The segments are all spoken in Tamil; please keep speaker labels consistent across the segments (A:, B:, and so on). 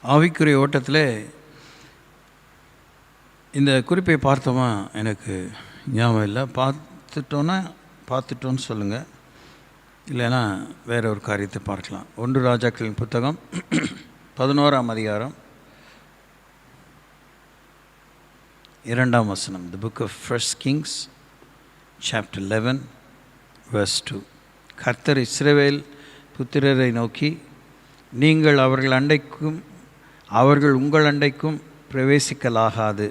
A: ஆவிக்குரிய ஓட்டத்தில் இந்த குறிப்பை பார்த்தோமா எனக்கு ஞாபகம் இல்லை. பார்த்துட்டோன்னு சொல்லுங்கள், இல்லைன்னா வேற ஒரு காரியத்தை பார்க்கலாம். 1 ராஜாக்களின் புத்தகம் 11ஆம் அதிகாரம் 2ஆம் வசனம். The book of 1 Kings chapter 11 verse 2. கர்த்தர் இஸ்ரவேல் புத்திரரை நோக்கி, நீங்கள் அவர்கள் உங்கள் அண்டைக்கும் பிரவேசிக்கலாகாது.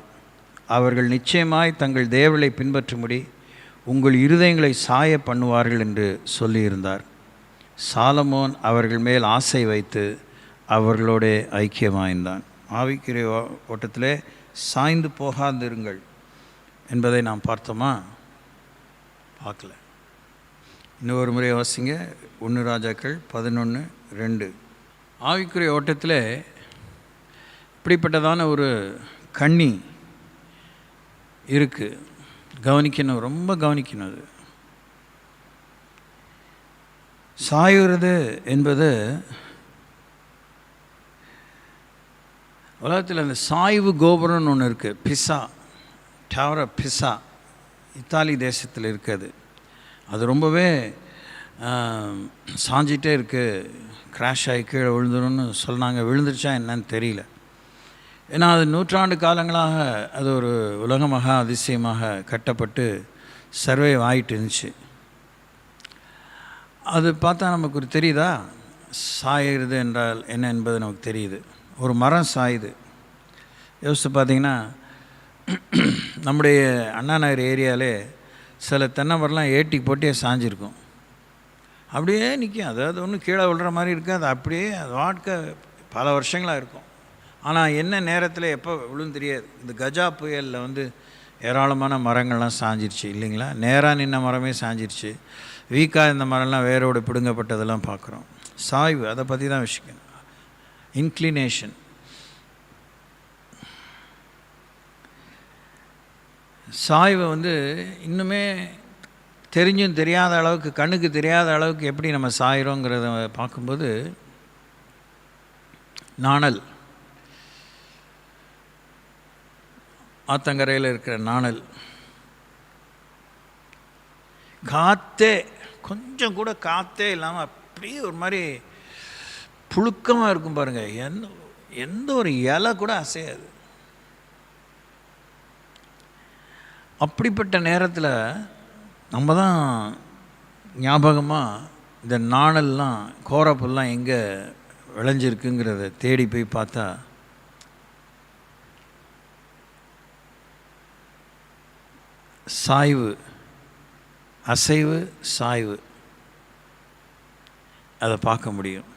A: அவர்கள் நிச்சயமாய் தங்கள் தேவர்களை பின்பற்றும்படி உங்கள் இருதயங்களை சாய பண்ணுவார்கள் என்று சொல்லியிருந்தார். சாலமோன் அவர்கள் மேல் ஆசை வைத்து அவர்களோட ஐக்கியமாயிருந்தான். ஆவிக்குரிய ஓட்டத்திலே சாய்ந்து போகாதிருங்கள் என்பதை நாம் பார்த்தோமா? பார்க்கல. இன்னொரு முறை வாசிங்க. 1 ராஜாக்கள் 11:2. ஆவிக்குரிய ஓட்டத்தில் இப்படிப்பட்டதான ஒரு கண்ணி இருக்குது. கவனிக்கணும், ரொம்ப கவனிக்கணும். அது சாயுறது என்பது உலகத்தில் அந்த சாய்வு கோபுரம்னு ஒன்று இருக்குது. பிசா, டவர் ஆஃப் பிசா, இத்தாலி தேசத்தில் இருக்குது. அது ரொம்பவே சாஞ்சிட்டே இருக்குது. கிராஷ் ஆகி கீழே விழுந்துரும்னு சொன்னாங்க. விழுந்துருச்சா என்னன்னு தெரியல. ஏன்னா அது நூற்றாண்டு காலங்களாக அது ஒரு உலக மகா அதிசயமாக கட்டப்பட்டு சர்வே ஆகிட்டு இருந்துச்சு. அது பார்த்தா நமக்கு ஒரு தெரியுதா, சாயுறது என்றால் என்ன என்பது நமக்கு தெரியுது. ஒரு மரம் சாயுது. யோசித்து பார்த்திங்கன்னா, நம்முடைய அண்ணா நகர் ஏரியாவிலே சில தென்னை மரம்லாம் ஏட்டி போட்டே சாஞ்சிருக்கும். அப்படியே நிற்கும். அதாவது ஒன்றும் கீழே விழுற மாதிரி இருக்காது. அப்படியே அது வாழ்க்கை பல வருஷங்களாக இருக்கும். ஆனால் என்ன நேரத்தில் எப்போ விழுன்னு தெரியாது. இந்த கஜா புயலில் ஏராளமான மரங்கள்லாம் சாஞ்சிருச்சு இல்லைங்களா? நேராக நின்ன மரமே சாஞ்சிருச்சு. வீக்காக இந்த மரம்லாம் வேரோடு பிடுங்கப்பட்டதெல்லாம் பார்க்குறோம். சாய்வு, அதை பற்றி தான் விஷயம். இன்க்ளினேஷன். சாய்வை இன்னுமே தெரிஞ்சும் தெரியாத அளவுக்கு, கண்ணுக்கு தெரியாத அளவுக்கு எப்படி நம்ம சாயிரோங்கிறத பார்க்கும்போது, நாணல், ஆத்தங்கரையில் இருக்கிற நாணல், காற்றே கொஞ்சம் கூட காற்றே இல்லாமல் அப்படியே ஒரு மாதிரி புழுக்கமாக இருக்கும் பாருங்கள். எந்த ஒரு இலை கூட அசையாது. அப்படிப்பட்ட நேரத்தில் நம்ம தான் ஞாபகமாக இந்த நாணல்லாம், கோரப்புல்லாம் எங்கே விளைஞ்சிருக்குங்கிறத தேடி போய் பார்த்தா சாய்வு, அசைவு, சாய்வு, அதை பார்க்க முடியும்.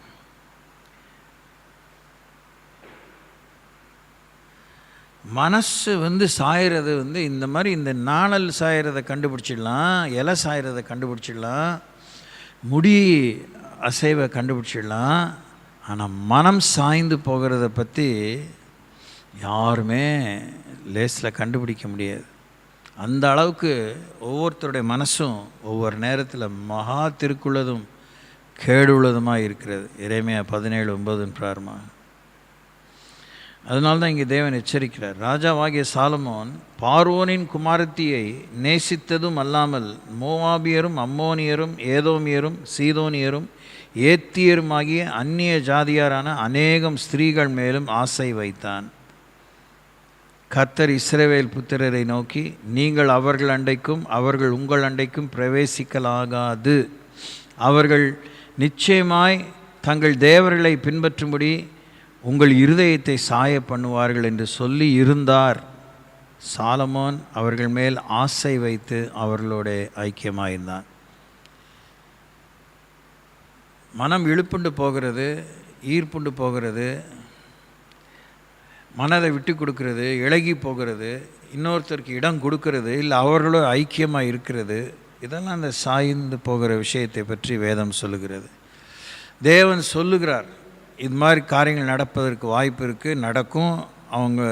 A: மனசு சாயிறது இந்த மாதிரி இந்த நாணல் சாயிறதை கண்டுபிடிச்சிடலாம், இலை சாயிறதை கண்டுபிடிச்சிடலாம், முடி அசைவை கண்டுபிடிச்சிடலாம். ஆனால் மனம் சாய்ந்து போகிறத பற்றி யாருமே லேஸில் கண்டுபிடிக்க முடியாது. அந்த அளவுக்கு ஒவ்வொருத்தருடைய மனசும் ஒவ்வொரு நேரத்தில் மகா திருக்குள்ளதும் கேடுள்ளதுமாக இருக்கிறது. எரேமியா 17:9 பிராரமாக. அதனால்தான் இங்கே தேவன் எச்சரிக்கிறார். ராஜாவாகிய சாலமோன் பார்வோனின் குமாரத்தியை நேசித்ததும் அல்லாமல் மோவாபியரும் அம்மோனியரும் ஏதோமியரும் சீதோனியரும் ஏத்தியருமாகிய அந்நிய ஜாதியாரான அநேகம் ஸ்திரீகள் மேலும் ஆசை வைத்தான். கர்த்தர் இஸ்ரவேல் புத்திரரை நோக்கி, நீங்கள் அவர்கள் அண்டைக்கும் அவர்கள் உங்கள் அண்டைக்கும் பிரவேசிக்கலாகாது. அவர்கள் நிச்சயமாய் தங்கள் தேவர்களை பின்பற்றும்படி உங்கள் இருதயத்தை சாய பண்ணுவார்கள் என்று சொல்லி இருந்தார். சாலமோன் அவர்கள் மேல் ஆசை வைத்து அவர்களோட ஐக்கியமாயிருந்தான். மனம் இழுப்புண்டு போகிறது, ஈர்ப்புண்டு போகிறது, மனதை விட்டு கொடுக்கறது, இழகி போகிறது, இன்னொருத்தருக்கு இடம் கொடுக்கறது, இல்லை அவர்களோட ஐக்கியமாக இருக்கிறது, இதெல்லாம் அந்த சாய்ந்து போகிற விஷயத்தை பற்றி வேதம் சொல்லுகிறது. தேவன் சொல்லுகிறார், இது மாதிரி காரியங்கள் நடப்பதற்கு வாய்ப்பு இருக்குது, நடக்கும். அவங்க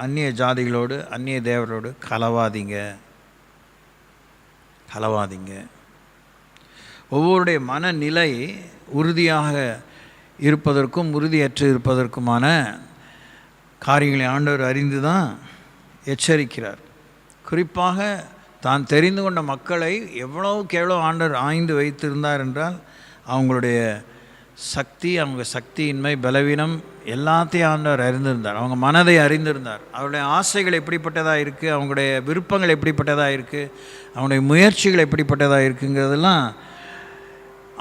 A: அந்நிய ஜாதிகளோடு அந்நிய தேவர்களோடு கலவாதீங்க. ஒவ்வொருடைய மனநிலை உறுதியாக இருப்பதற்கும் உறுதியற்று இருப்பதற்குமான காரியங்களை ஆண்டவர் அறிந்து தான் எச்சரிக்கிறார். குறிப்பாக தான் தெரிந்து கொண்ட மக்களை எவ்வளவுக்கு எவ்வளோ ஆண்டவர் ஆய்ந்து வைத்திருந்தார் என்றால் அவங்களுடைய சக்தி, அவங்க சக்தியின்மை, பலவீனம் எல்லாத்தையும் ஆண்டவர் அறிந்திருந்தார். அவங்க மனதை அறிந்திருந்தார். அவருடைய ஆசைகள் எப்படிப்பட்டதாக இருக்குது, அவங்களுடைய விருப்பங்கள் எப்படிப்பட்டதாக இருக்குது, அவங்களுடைய முயற்சிகள் எப்படிப்பட்டதாக இருக்குங்கிறதெல்லாம்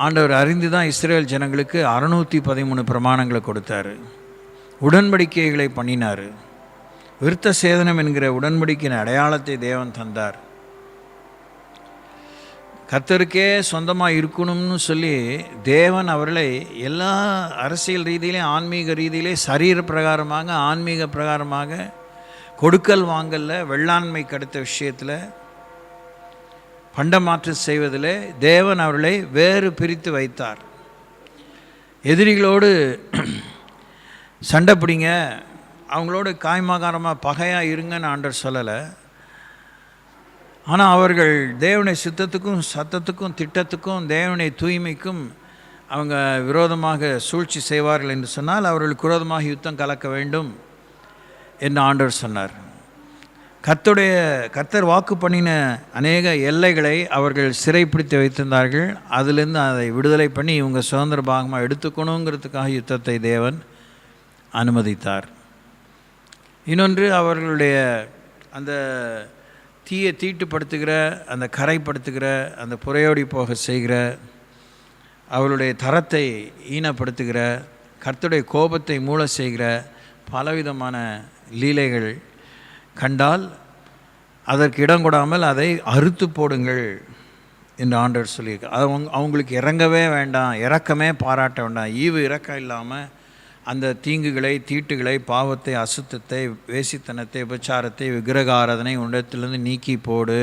A: ஆண்டவர் அறிந்து தான் இஸ்ரேல் ஜனங்களுக்கு 613 பிரமாணங்களை கொடுத்தார். உடன்படிக்கைகளை பண்ணினார். விருத்த சேதனம் என்கிற உடன்படிக்கையின் அடையாளத்தை தேவன் தந்தார். கர்த்தருக்கே சொந்தமாக இருக்கணும்னு சொல்லி தேவன் அவர்களை எல்லா அரசியல் ரீதியிலையும், ஆன்மீக ரீதியிலே, சரீர பிரகாரமாக, ஆன்மீக பிரகாரமாக, கொடுக்கல் வாங்கல்ல, வெள்ளாண்மை கடத்த விஷயத்தில், பண்டமாற்று செய்வதில் தேவன் அவர்களை வேறு பிரித்து வைத்தார். எதிரிகளோடு சண்டை பிடிங்க, அவங்களோட காய்மாகாரமாக பகையாக இருங்கன்னு ஆண்டவர் சொல்லலை. ஆனால் அவர்கள் தேவனுடைய சித்தத்துக்கும் சத்தத்துக்கும் திட்டத்துக்கும் தேவனுடைய தூய்மைக்கும் அவங்க விரோதமாக சூழ்ச்சி செய்வார்கள் என்று சொன்னால் அவர்களுக்கு விரோதமாக யுத்தம் கலக்க வேண்டும் என்று ஆண்டவர் சொன்னார். கர்த்தர் வாக்கு பண்ணின அநேக எல்லைகளை அவர்கள் சிறைப்பிடித்து வைத்திருந்தார்கள். அதிலிருந்து அதை விடுதலை பண்ணி இவங்க சுதந்திர பாகமாக எடுத்துக்கணுங்கிறதுக்காக யுத்தத்தை தேவன் அனுமதித்தார். இன்னொன்று, அவர்களுடைய அந்த தீயை தீட்டுப்படுத்துகிற, அந்த கரைப்படுத்துகிற, அந்த புறையோடி போக செய்கிற, அவளுடைய தரத்தை ஈனப்படுத்துகிற, கர்த்தருடைய கோபத்தை மூள செய்கிற பலவிதமான லீலைகள் கண்டால் அதற்கு இடம் கொடாமல் அதை அறுத்து போடுங்கள் என்று ஆண்டவர் சொல்லியிருக்கு. அது அவங்களுக்கு இறங்கவே வேண்டாம், இரக்கமே பாராட்ட வேண்டாம். ஈவு இரக்கம் இல்லாமல் அந்த தீங்குகளை, தீட்டுகளை, பாவத்தை, அசுத்தத்தை, வேசித்தனத்தை, உபச்சாரத்தை, விக்கிரக ஆராதனை உன்னிடத்திலிருந்து நீக்கி போடு.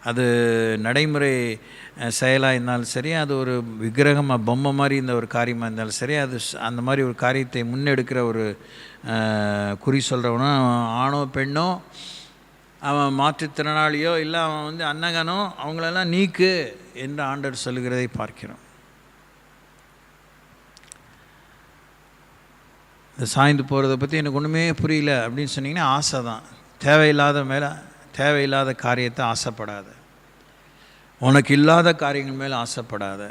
A: அது நடைமுறை செயலாக இருந்தாலும் சரி, அது ஒரு விக்கிரகமாக பொம்மை மாதிரி இந்த ஒரு காரியமாக இருந்தாலும் சரி, அது அந்த மாதிரி ஒரு காரியத்தை முன்னெடுக்கிற ஒரு குறி சொல்கிறவனோ, ஆணோ பெண்ணோ, அவன் மாற்றுத்திறனாளியோ இல்லை அவன் அன்னகனோ, அவங்களெல்லாம் நீக்கு என்று ஆண்டவர் சொல்லுகிறதை பார்க்கிறோம். இந்த சாய்ந்து போகிறத பற்றி எனக்கு ஒன்றுமே புரியல அப்படின்னு சொன்னிங்கன்னா ஆசை தான். தேவையில்லாத காரியத்தை ஆசைப்படாத, உனக்கு இல்லாத காரியங்கள் மேலே ஆசைப்படாத,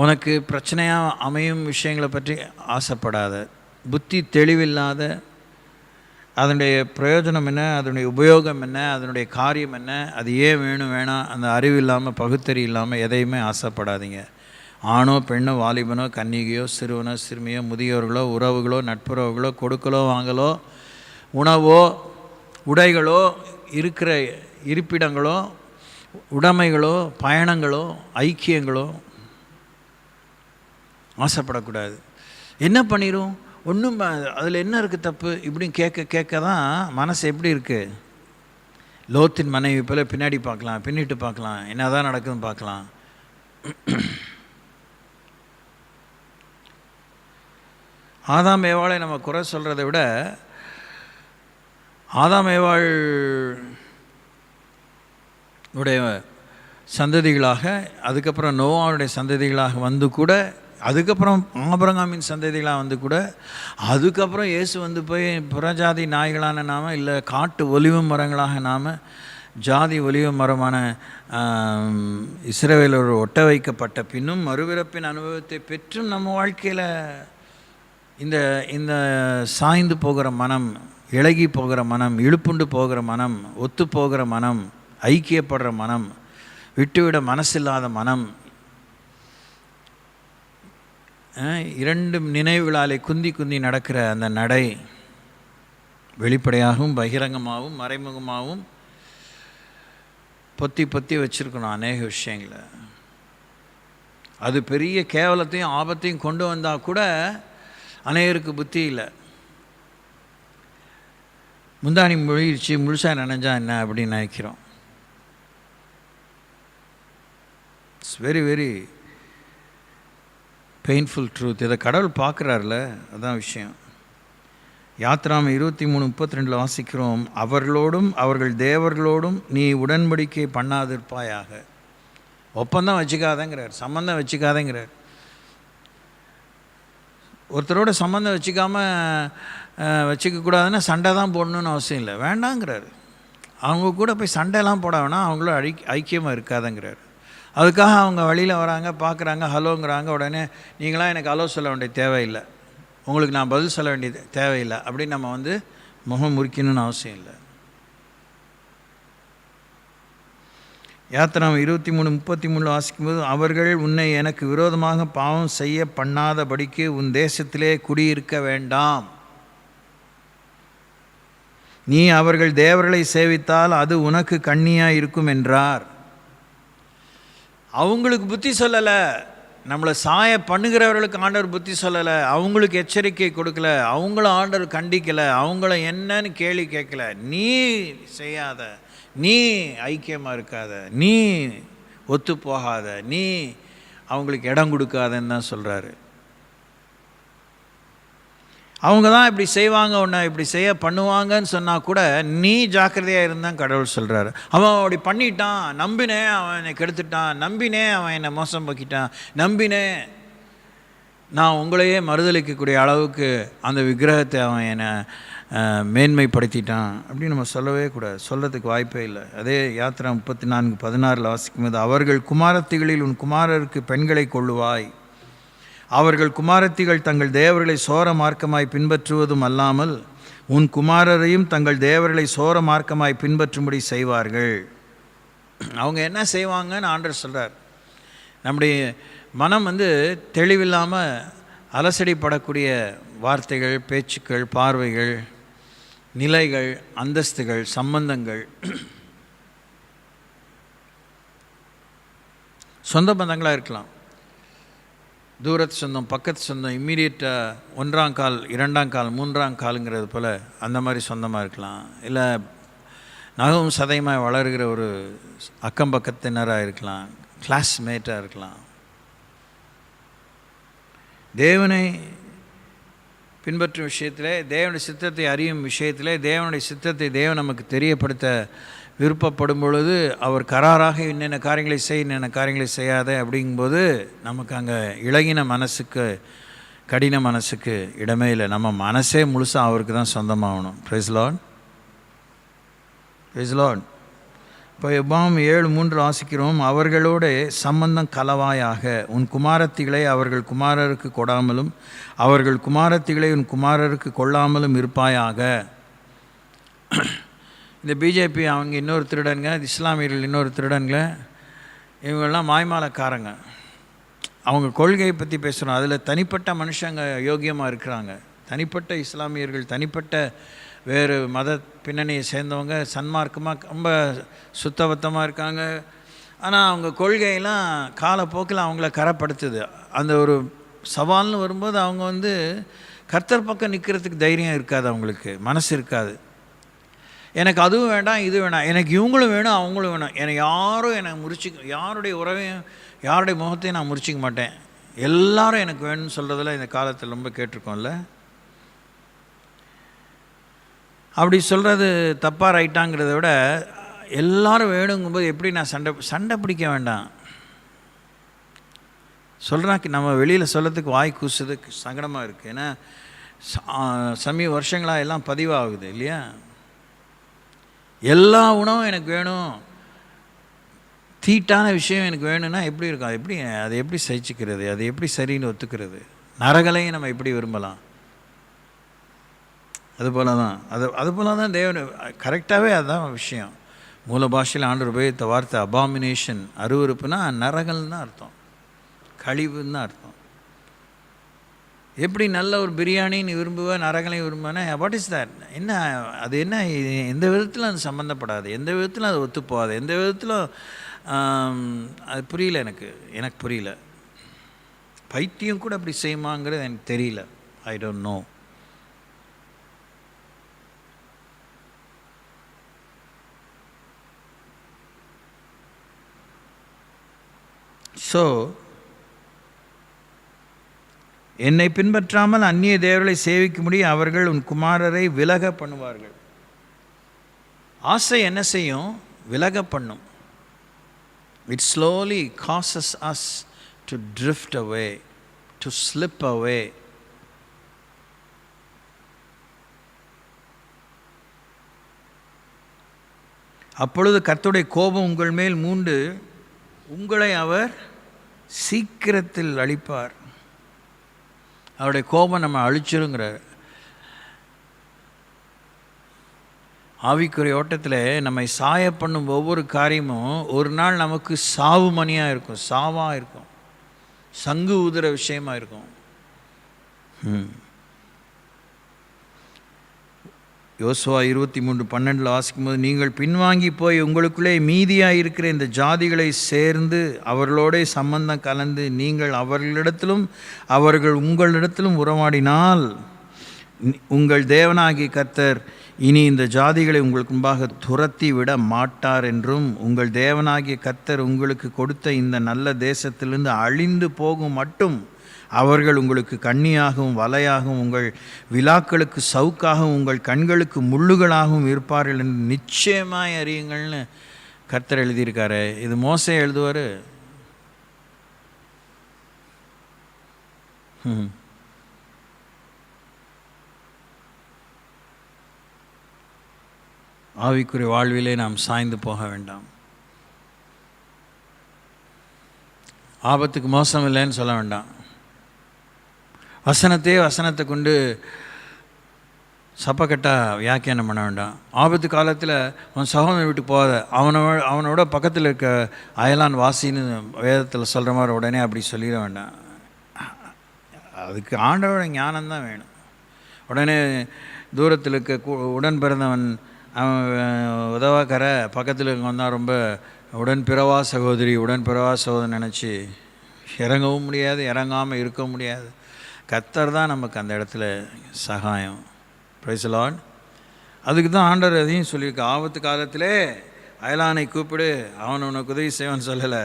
A: உனக்கு பிரச்சனையாக அமையும் விஷயங்களை பற்றி ஆசைப்படாத, புத்தி தெளிவில்லாத, அதனுடைய பிரயோஜனம் என்ன, அதனுடைய உபயோகம் என்ன, அதனுடைய காரியம் என்ன, அது ஏன் வேணும் வேணாம், அந்த அறிவு இல்லாமல், பகுத்தறி இல்லாமல் எதையுமே ஆசைப்படாதீங்க. ஆணோ பெண்ணோ, வாலிபனோ கன்னிகையோ, சிறுவனோ சிறுமியோ, முதியோர்களோ, உறவுகளோ, நட்புறவுகளோ, கொடுக்கலோ வாங்கலோ, உணவோ, உடைகளோ, இருக்கிற இருப்பிடங்களோ, உடைமைகளோ, பயணங்களோ, ஐக்கியங்களோ ஆசைப்படக்கூடாது. என்ன பண்ணிடும், ஒன்றும் அதில் என்ன இருக்குது தப்பு இப்படின்னு கேட்க தான் மனசு எப்படி இருக்குது. லோத்தின் மனைவி போல பின்னாடி பார்க்கலாம், பின்னிட்டு பார்க்கலாம், என்ன தான் நடக்குதுன்னு பார்க்கலாம். ஆதாம் ஏவாளை நம்ம குறை சொல்கிறத விட ஆதாம் ஏவாள் உடைய சந்ததிகளாக, அதுக்கப்புறம் நோவாவுடைய சந்ததிகளாக வந்து கூட, அதுக்கப்புறம் ஆபிரகாமின் சந்ததிகளாக வந்து கூட, அதுக்கப்புறம் இயேசு போய் புறஜாதி நாய்களான நாம், இல்லை காட்டு ஒலிவு மரங்களாக நாம், ஜாதி ஒலிவு மரமான இஸ்ரவேலோடு ஒட்ட வைக்கப்பட்ட பின்னும் மறுபிறப்பின் அனுபவத்தை பெற்றும் நம்ம வாழ்க்கையில் இந்த சாய்ந்து போகிற மனம், இளகி போகிற மனம், இழுப்புண்டு போகிற மனம், ஒத்து போகிற மனம், ஐக்கியப்படுற மனம், விட்டுவிட மனசில்லாத மனம், இரண்டு நினைவுகளாலே குந்தி நடக்கிற அந்த நடை, வெளிப்படையாகவும் பகிரங்கமாகவும் மறைமுகமாகவும் பொத்தி வச்சுருக்கணும் அநேக விஷயங்களை. அது பெரிய கேவலத்தையும் ஆபத்தையும் கொண்டு வந்தால் கூட அநேகருக்கு புத்தி இல்லை. முந்தானி மொழிச்சு முழுசாக நினைஞ்சா என்ன அப்படின்னு நினைக்கிறோம். It's very very painful truth. இதை கடவுள் பார்க்குறாருல, அதுதான் விஷயம். யாத்ராம 23:32 வாசிக்கிறோம், அவர்களோடும் அவர்கள் தேவர்களோடும் நீ உடன்படிக்கை பண்ணாதிருப்பாயாக. ஒப்பந்தம் வச்சுக்காதங்கிறார், சம்பந்தம் வச்சுக்காதங்கிறார். ஒருத்தரோட சம்மந்தம் வச்சுக்கக்கூடாதுன்னா சண்டை தான் போடணுன்னு அவசியம் இல்லை, வேண்டாங்கிறாரு. அவங்க கூட போய் சண்டைலாம் போட வேணாம், அவங்களும் ஐக்கியமாக இருக்காதுங்கிறாரு. அதுக்காக அவங்க வழியில் வராங்க, பார்க்குறாங்க, ஹலோங்கிறாங்க, உடனே நீங்களாம் எனக்கு ஹலோ சொல்ல வேண்டிய தேவையில்லை, உங்களுக்கு நான் பதில் சொல்ல வேண்டியது தேவையில்லை அப்படின்னு நம்ம முகம் முறிக்கணும்னு அவசியம் இல்லை. யாத்திராம் 23:33 வாசிக்கும்போது, அவர்கள் உன்னை எனக்கு விரோதமாக பாவம் செய்ய பண்ணாதபடிக்கு உன் தேசத்திலே குடியிருக்க வேண்டாம், நீ அவர்கள் தேவர்களை சேவித்தால் அது உனக்கு கண்ணியாக இருக்கும் என்றார். அவங்களுக்கு புத்தி சொல்லலை, நம்மளை சாய பண்ணுகிறவர்களுக்கு ஆண்டவர் புத்தி சொல்லலை, அவங்களுக்கு எச்சரிக்கை கொடுக்கல, அவங்கள ஆண்டவர் கண்டிக்கலை, அவங்கள என்னன்னு கேள்வி கேட்கல. நீ செய்யாத, நீ ஐக்கியமாக இருக்காத, நீ ஒத்து போகாத, நீ அவங்களுக்கு இடம் கொடுக்காதன்னு தான் சொல்கிறாரு. அவங்க தான் இப்படி செய்வாங்க, உன்னை இப்படி செய்ய பண்ணுவாங்கன்னு சொன்னால் கூட நீ ஜாக்கிரதையாக இருந்தான் கடவுள் சொல்கிறாரு. அவன் அப்படி பண்ணிட்டான், நம்பினேன், அவன் என்னை கெடுத்துட்டான், நம்பினேன், அவன் என்னை மோசம் போக்கிட்டான், நம்பினேன், நான் உங்களையே மறுதளிக்கக்கூடிய அளவுக்கு அந்த விக்கிரகத்தை அவன் என்னை மேன்மைப்படுத்திட்டான் அப்படின்னு நம்ம சொல்லவே கூடாது, சொல்கிறதுக்கு வாய்ப்பே இல்லை. அதே யாத்திரா 34:16 வாசிக்கும்போது, அவர்கள் குமாரத்திகளில் உன் குமாரருக்கு பெண்களை கொள்ளுவாய், அவர்கள் குமாரத்திகள் தங்கள் தேவர்களை சோர மார்க்கமாய் பின்பற்றுவதும் அல்லாமல் உன் குமாரரையும் தங்கள் தேவர்களை சோர மார்க்கமாய் பின்பற்றும்படி செய்வார்கள். அவங்க என்ன செய்வாங்கன்னு ஆண்டவர் சொல்கிறார். நம்முடைய மனம் தெளிவில்லாமல் அலசடிப்படக்கூடிய வார்த்தைகள், பேச்சுக்கள், பார்வைகள், நிலைகள், அந்தஸ்துகள், சம்பந்தங்கள், சொந்த பந்தங்களாக இருக்கலாம், தூரத்து சொந்தம், பக்கத்து சொந்தம், இம்மீடியட்டாக 1ஆம் கால், 2ஆம் கால், 3ஆம் காலுங்கிறது போல் அந்த மாதிரி சொந்தமாக இருக்கலாம். இல்லை நகவும் சதையுமாய் வளர்கிற ஒரு அக்கம் பக்கத்தினராக இருக்கலாம், கிளாஸ்மேட்டாக இருக்கலாம். தேவனை பின்பற்றும் விஷயத்திலே, தேவனுடைய சித்தத்தை அறியும் விஷயத்திலே, தேவனுடைய சித்தத்தை தேவன் நமக்கு தெரியப்படுத்த விருப்பப்படும் பொழுது அவர் கராராக என்னென்ன காரியங்களை செய், என்னென்ன காரியங்களை செய்யாத அப்படிங்கும்போது நமக்கு அங்கே இளகின மனசுக்கு, கடின மனசுக்கு இடமே இல்லை. நம்ம மனசே முழுசாக அவருக்கு தான் சொந்தமாகணும். Praise Lord, praise Lord. இப்போ எபாம் 7:3 வாசிக்கிறோம், அவர்களோட சம்பந்தம் கலவாயாக உன் குமாரத்திகளை அவர்கள் குமாரருக்கு கொடாமலும் அவர்கள் குமாரத்திகளை உன் குமாரருக்கு கொள்ளாமலும் இருப்பாயாக. இந்த பிஜேபி அவங்க இன்னொரு திருடனுங்க, இஸ்லாமியர்கள் இன்னொரு திருடனுங்க, இவங்கெல்லாம் மாய்மாலக்காரங்க. அவங்க கொள்கையை பற்றி பேசுகிறோம், அதில் தனிப்பட்ட மனுஷங்க யோக்கியமாக இருக்கிறாங்க, தனிப்பட்ட இஸ்லாமியர்கள், தனிப்பட்ட வேறு மத பின்னணியை சேர்ந்தவங்க சன்மார்க்கமாக ரொம்ப சுத்தபத்தமாக இருக்காங்க. ஆனால் அவங்க கொள்கையெல்லாம் காலப்போக்கில் அவங்கள கரைப்படுத்துது. அந்த ஒரு சவால்னு வரும்போது அவங்க கர்த்தர் பக்கம் நிற்கிறதுக்கு தைரியம் இருக்காது, அவங்களுக்கு மனசு இருக்காது. எனக்கு அதுவும் வேண்டாம், இது வேண்டாம், எனக்கு இவங்களும் வேணும், அவங்களும் வேணும், எனக்கு யாரும் எனக்கு யாருடைய உறவையும் யாருடைய முகத்தையும் நான் முறிச்சிக்க மாட்டேன், எல்லாரும் எனக்கு வேணும்னு சொல்கிறதில் இந்த காலத்தில் ரொம்ப கேட்டிருக்கோம்ல. அப்படி சொல்கிறது தப்பாக ரைட்டாங்கிறத விட எல்லாரும் வேணுங்கும்போது எப்படி நான் சண்டை பிடிக்க வேண்டாம் சொல்கிறாக்கு நம்ம வெளியில் சொல்கிறதுக்கு வாய் கூசுறதுக்கு சங்கடமாக இருக்குது. ஏன்னா சமீப வருஷங்களாக எல்லாம் பதிவாகுது இல்லையா. எல்லா உணவும் எனக்கு வேணும், தீட்டான விஷயம் எனக்கு வேணும்னா எப்படி இருக்கும், அதை எப்படி சகிச்சுக்கிறது, அது எப்படி சரின்னு ஒத்துக்கிறது, நரகலையும் நம்ம எப்படி விரும்பலாம். அதுபோல தான் தேவன் கரெக்டாகவே அதுதான் விஷயம். மூல பாஷையில் ஆண்டவர் உபயோகித்த வார்த்தை அபாமினேஷன், அருவருப்புனா நரகல்னு தான் அர்த்தம், கழிவுன்னு தான் அர்த்தம். எப்படி நல்ல ஒரு பிரியாணின்னு விரும்புவேன், நரகலையும் விரும்புவேன்னா வாட் இஸ் தட், என்ன அது, என்ன எந்த விதத்தில் அது சம்மந்தப்படாது, எந்த விதத்தில் அது ஒத்துப்போகாது, எந்த விதத்திலும் அது புரியல, எனக்கு புரியல. பைத்தியம் கூட அப்படி செய்யுமாங்கிறது எனக்கு தெரியல, ஐ டோன்ட் நோ. ஸோ என்னை பின்பற்றாமல் அந்நிய தேவர்களை சேவிக்கும்படி அவர்கள் உன் குமாரரை விலக பண்ணுவார்கள். ஆசை என்ன செய்யும், விலக பண்ணும். It slowly causes us to drift away, to slip away அப்பொழுது கர்த்தருடைய கோபம் உங்கள் மேல் மூண்டு உங்களை அவர் சீக்கிரத்தில் அழிப்பார். அவருடைய கோபம் நம்ம அழிச்சிருங்கிறார். ஆவிக்குரிய ஓட்டத்தில் நம்மை சாய பண்ணும் ஒவ்வொரு காரியமும் ஒரு நாள் நமக்கு சாவு மணியாக இருக்கும், சாவாக இருக்கும், சங்கு ஊதுற விஷயமாக இருக்கும். யோசுவா 23:12 வாசிக்கும்போது, நீங்கள் பின்வாங்கி போய் உங்களுக்குள்ளே மீதியாக இருக்கிற இந்த ஜாதிகளை சேர்ந்து அவர்களோட சம்பந்தம் கலந்து நீங்கள் அவர்களிடத்திலும் அவர்கள் உங்களிடத்திலும் உறவாடினால் உங்கள் தேவனாகிய கர்த்தர் இனி இந்த ஜாதிகளை உங்களுக்கு முன்பாக துரத்தி விட மாட்டார் என்றும், உங்கள் தேவனாகிய கர்த்தர் உங்களுக்கு கொடுத்த இந்த நல்ல தேசத்திலிருந்து அழிந்து போகும் மட்டும் அவர்கள் உங்களுக்கு கண்ணியாகவும் வலையாகவும் உங்கள் விழாக்களுக்கு சவுக்காகவும் உங்கள் கண்களுக்கு முள்ளுகளாகவும் இருப்பார்கள் என்று நிச்சயமாய் அறியுங்கள்னு கர்த்தர் எழுதியிருக்காரு. இது மோசே எழுதுவார். ஆவிக்குரிய வாழ்விலே நாம் சாய்ந்து போக வேண்டாம். ஆபத்துக்கு மோசம் இல்லைன்னு சொல்ல வேண்டாம். வசனத்தை கொண்டு சப்பக்கட்டாக வியாக்கியானம் பண்ண வேண்டாம். ஆபத்து காலத்தில் அவன் சகோதரன் வீட்டுக்கு போகாத, அவனோட பக்கத்தில் இருக்க அயலான் வாசின்னு வேதத்தில் சொல்கிற மாதிரி உடனே அப்படி சொல்லிட வேண்டாம். அதுக்கு ஆண்டவரோட ஞானம்தான் வேணும். உடனே தூரத்தில் இருக்க உடன் பிறந்தவன் அவன் உதவாக்கற பக்கத்தில் இருக்க வந்தால் ரொம்ப உடன்பிறவா சகோதரன் நினச்சி இறங்கவும் முடியாது, இறங்காமல் இருக்க முடியாது. கர்த்தர் தான் நமக்கு அந்த இடத்துல சகாயம். Praise the Lord. அதுக்கு தான் ஆண்டவர் அதையும் சொல்லியிருக்கு. ஆபத்து காலத்திலே அயலானை கூப்பிடு, அவன் உனக்கு உதவி செய்வான்னு சொல்லலை,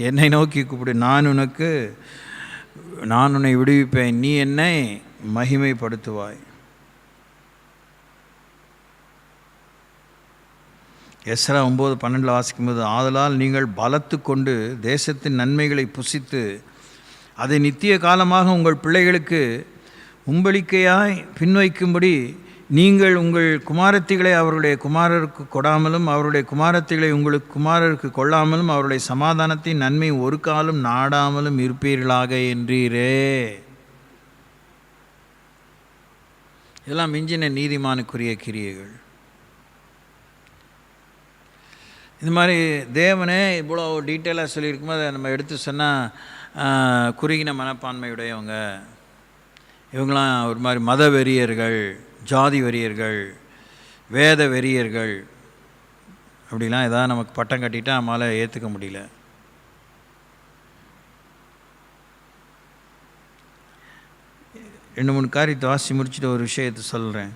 A: என்னை நோக்கி கூப்பிடு, நான் உன்னை விடுவிப்பேன், நீ என்னை மகிமைப்படுத்துவாய். எஸ்ரா 9:12 வாசிக்கும்போது, ஆதலால் நீங்கள் பலத்து கொண்டு தேசத்தின் நன்மைகளை புசித்து அதை நித்திய காலமாக உங்கள் பிள்ளைகளுக்கு உம்பளிக்கையாய் பின்வைக்கும்படி நீங்கள் உங்கள் குமாரத்திகளை அவருடைய குமாரருக்கு கொடாமலும் அவருடைய குமாரத்திகளை உங்களுக்கு குமாரருக்கு கொள்ளாமலும் அவருடைய சமாதானத்தின் நன்மை ஒரு காலம் நாடாமலும் இருப்பீர்களாக என்றீரே. இதெல்லாம் மிஞ்சின நீதிமானுக்குரிய கிரியைகள். இது மாதிரி தேவனே இவ்வளோ டீட்டெயிலாக சொல்லியிருக்கும்போது நம்ம எடுத்து சொன்னால் குறுகின மனப்பான்மையுடையவங்க, இவங்களாம் ஒரு மாதிரி மத வெறியர்கள், ஜாதி வெறியர்கள், வேத வெறியர்கள், அப்படிலாம் ஏதாவது நமக்கு பட்டம் கட்டிட்டா நம்மளால் ஏற்றுக்க முடியல. ரெண்டு மூணு காரியத்தை வாசி முடிச்சுட்டு ஒரு விஷயத்தை சொல்கிறேன்.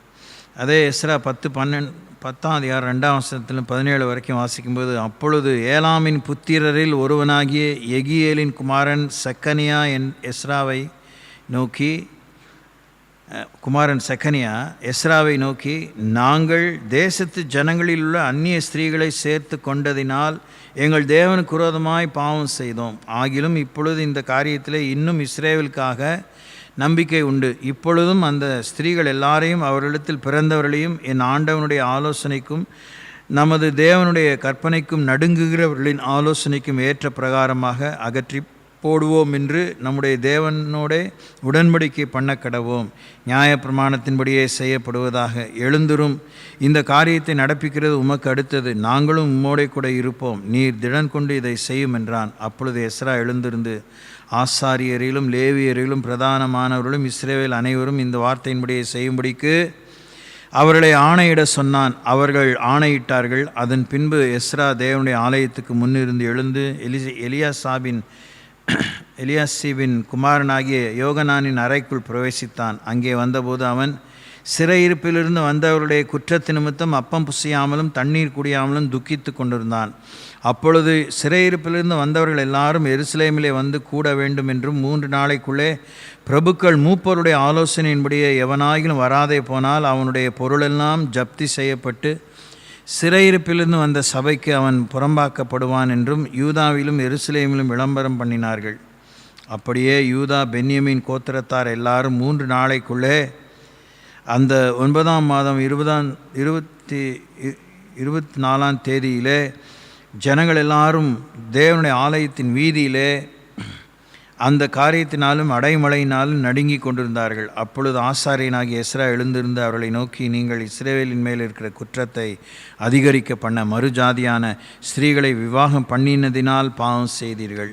A: அதே எஸ்ரா 10:2 17 வரைக்கும் வாசிக்கும்போது, அப்பொழுது ஏலாமின் புத்திரரில் ஒருவனாகிய எகியேலின் குமாரன் செக்கனியா எஸ்ராவை நோக்கி நாங்கள் தேசத்து ஜனங்களில் உள்ள அந்நிய ஸ்திரீகளை சேர்த்து கொண்டதினால் எங்கள் தேவனுக்கு விரோதமாய் பாவம் செய்தோம். ஆகிலும் இப்பொழுது இந்த காரியத்தில் இன்னும் இஸ்ரவேலுக்காக நம்பிக்கை உண்டு. இப்பொழுதும் அந்த ஸ்திரீகள் எல்லாரையும் அவர்களிடத்தில் பிறந்தவர்களையும் என் ஆண்டவனுடைய ஆலோசனைக்கும் நமது தேவனுடைய கற்பனைக்கும் நடுங்குகிறவர்களின் ஆலோசனைக்கும் ஏற்ற பிரகாரமாக அகற்றி போடுவோம் என்று நம்முடைய தேவனோட உடன்படிக்கை பண்ண கடவோம். நியாயப்பிரமாணத்தின்படியே செய்யப்படுவதாக. எழுந்துரும், இந்த காரியத்தை நடப்பிக்கிறது உமக்கு அடுத்தது, நாங்களும் உம்மோடே கூட இருப்போம், நீர் திடன் கொண்டு இதை செய்யும் என்றான். அப்பொழுது எஸ்ரா எழுந்திருந்து ஆசாரியரிலும் லேவியரிலும் பிரதானமானவர்களும் இஸ்ரவேல் அனைவரும் இந்த வார்த்தையின்படியே செய்யும்படிக்கு அவர்களை ஆணையிட சொன்னான். அவர்கள் ஆணையிட்டார்கள். அதன் பின்பு எஸ்ரா தேவனுடைய ஆலயத்துக்கு முன்னிருந்து எழுந்து எலியாசிபின் குமாரனாகிய யோகனானின் அறைக்குள் பிரவேசித்தான். அங்கே வந்தபோது அவன் சிறையிருப்பிலிருந்து வந்தவருடைய குற்றத்து நிமித்தம் அப்பம் புசியாமலும் தண்ணீர் குடியாமலும் துக்கித்து கொண்டிருந்தான். அப்பொழுது சிறையிருப்பிலிருந்து வந்தவர்கள் எல்லாரும் எருசலேமிலே வந்து கூட வேண்டும் என்றும் 3 நாளைக்குள்ளே பிரபுக்கள் மூப்பருடைய ஆலோசனையின்படியே எவனாகிலும் வராதே போனால் அவனுடைய பொருளெல்லாம் ஜப்தி செய்யப்பட்டு சிறையிருப்பிலிருந்து வந்த சபைக்கு அவன் புறம்பாக்கப்படுவான் என்றும் யூதாவிலும் எருசலேமிலும் விளம்பரம் பண்ணினார்கள். அப்படியே யூதா பென்யமீன் கோத்திரத்தார் எல்லாரும் 3 நாளைக்குள்ளே அந்த 9ஆம் மாதம் 24ஆம் தேதியிலே ஜனங்கள் எல்லாரும் தேவனுடைய ஆலயத்தின் வீதியிலே அந்த காரியத்தினாலும் அடைமழையினாலும் நடுங்கி கொண்டிருந்தார்கள். அப்பொழுது ஆசாரியனாகிய எஸ்ரா எழுந்திருந்து அவர்களை நோக்கி, நீங்கள் இஸ்ரவேலின் மேல் இருக்கிற குற்றத்தை அதிகரிக்க பண்ண மறுஜாதியான ஸ்திரீகளை விவாகம் பண்ணினதினால் பாவம் செய்தீர்கள்.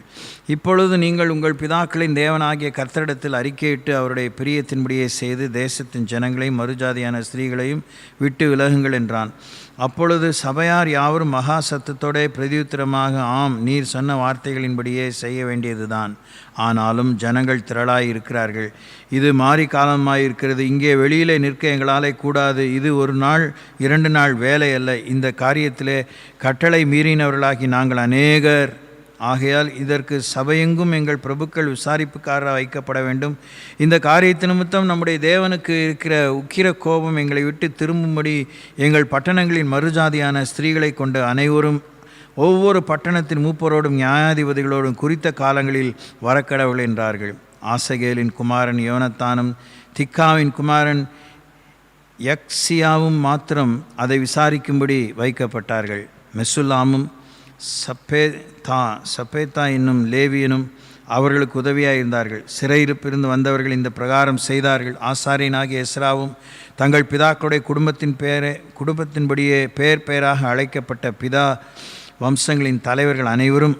A: இப்பொழுது நீங்கள் உங்கள் பிதாக்களின் தேவனாகிய கர்த்தரிடத்தில் அறிக்கையிட்டு அவருடைய பிரியத்தின்படியே செய்து தேசத்தின் ஜனங்களையும் மறுஜாதியான ஸ்திரீகளையும் விட்டு விலகுங்கள் என்றான். அப்பொழுது சபையார் யாவரும் மகா சத்தத்தோட பிரதியுத்தரமாக, ஆம், நீர் சொன்ன வார்த்தைகளின்படியே செய்ய வேண்டியதுதான். ஆனாலும் ஜனங்கள் திரளாய் இருக்கிறார்கள். இது மாறி காலமாயிருக்கிறது. இங்கே வெளியிலே நிற்க எங்களாலே கூடாது. இது 1 நாள் 2 நாள் வேலை அல்ல. இந்த காரியத்திலே கட்டளை மீறினவர்களாகி நாங்கள் அநேகர். ஆகையால் இதற்கு சபையெங்கும் எங்கள் பிரபுக்கள் விசாரிப்புக்காரராக வைக்கப்பட வேண்டும். இந்த காரியத்து நிமித்தம் நம்முடைய தேவனுக்கு இருக்கிற உக்கிர கோபம் எங்களை விட்டு திரும்பும்படி எங்கள் பட்டணங்களின் மறுஜாதியான ஸ்திரீகளை கொண்டு அனைவரும் ஒவ்வொரு பட்டணத்தின் மூப்பரோடும் நியாயாதிபதிகளோடும் குறித்த காலங்களில் வரக்கடவுள் என்றார்கள். ஆசகேலின் குமாரன் யோனத்தானும் திக்காவின் குமாரன் யக்சியாவும் மாத்திரம் அதை விசாரிக்கும்படி வைக்கப்பட்டார்கள். மெசுல்லாமும் சப்பேத்தா என்னும் லேவியனும் அவர்களுக்கு உதவியாக இருந்தார்கள். சிறையிருப்பிருந்து வந்தவர்கள் இந்த பிரகாரம் செய்தார்கள். ஆசாரியனாகிய எஸ்ராவும் தங்கள் பிதாக்களுடைய குடும்பத்தின்படியே பெயராக அழைக்கப்பட்ட பிதா வம்சங்களின் தலைவர்கள் அனைவரும்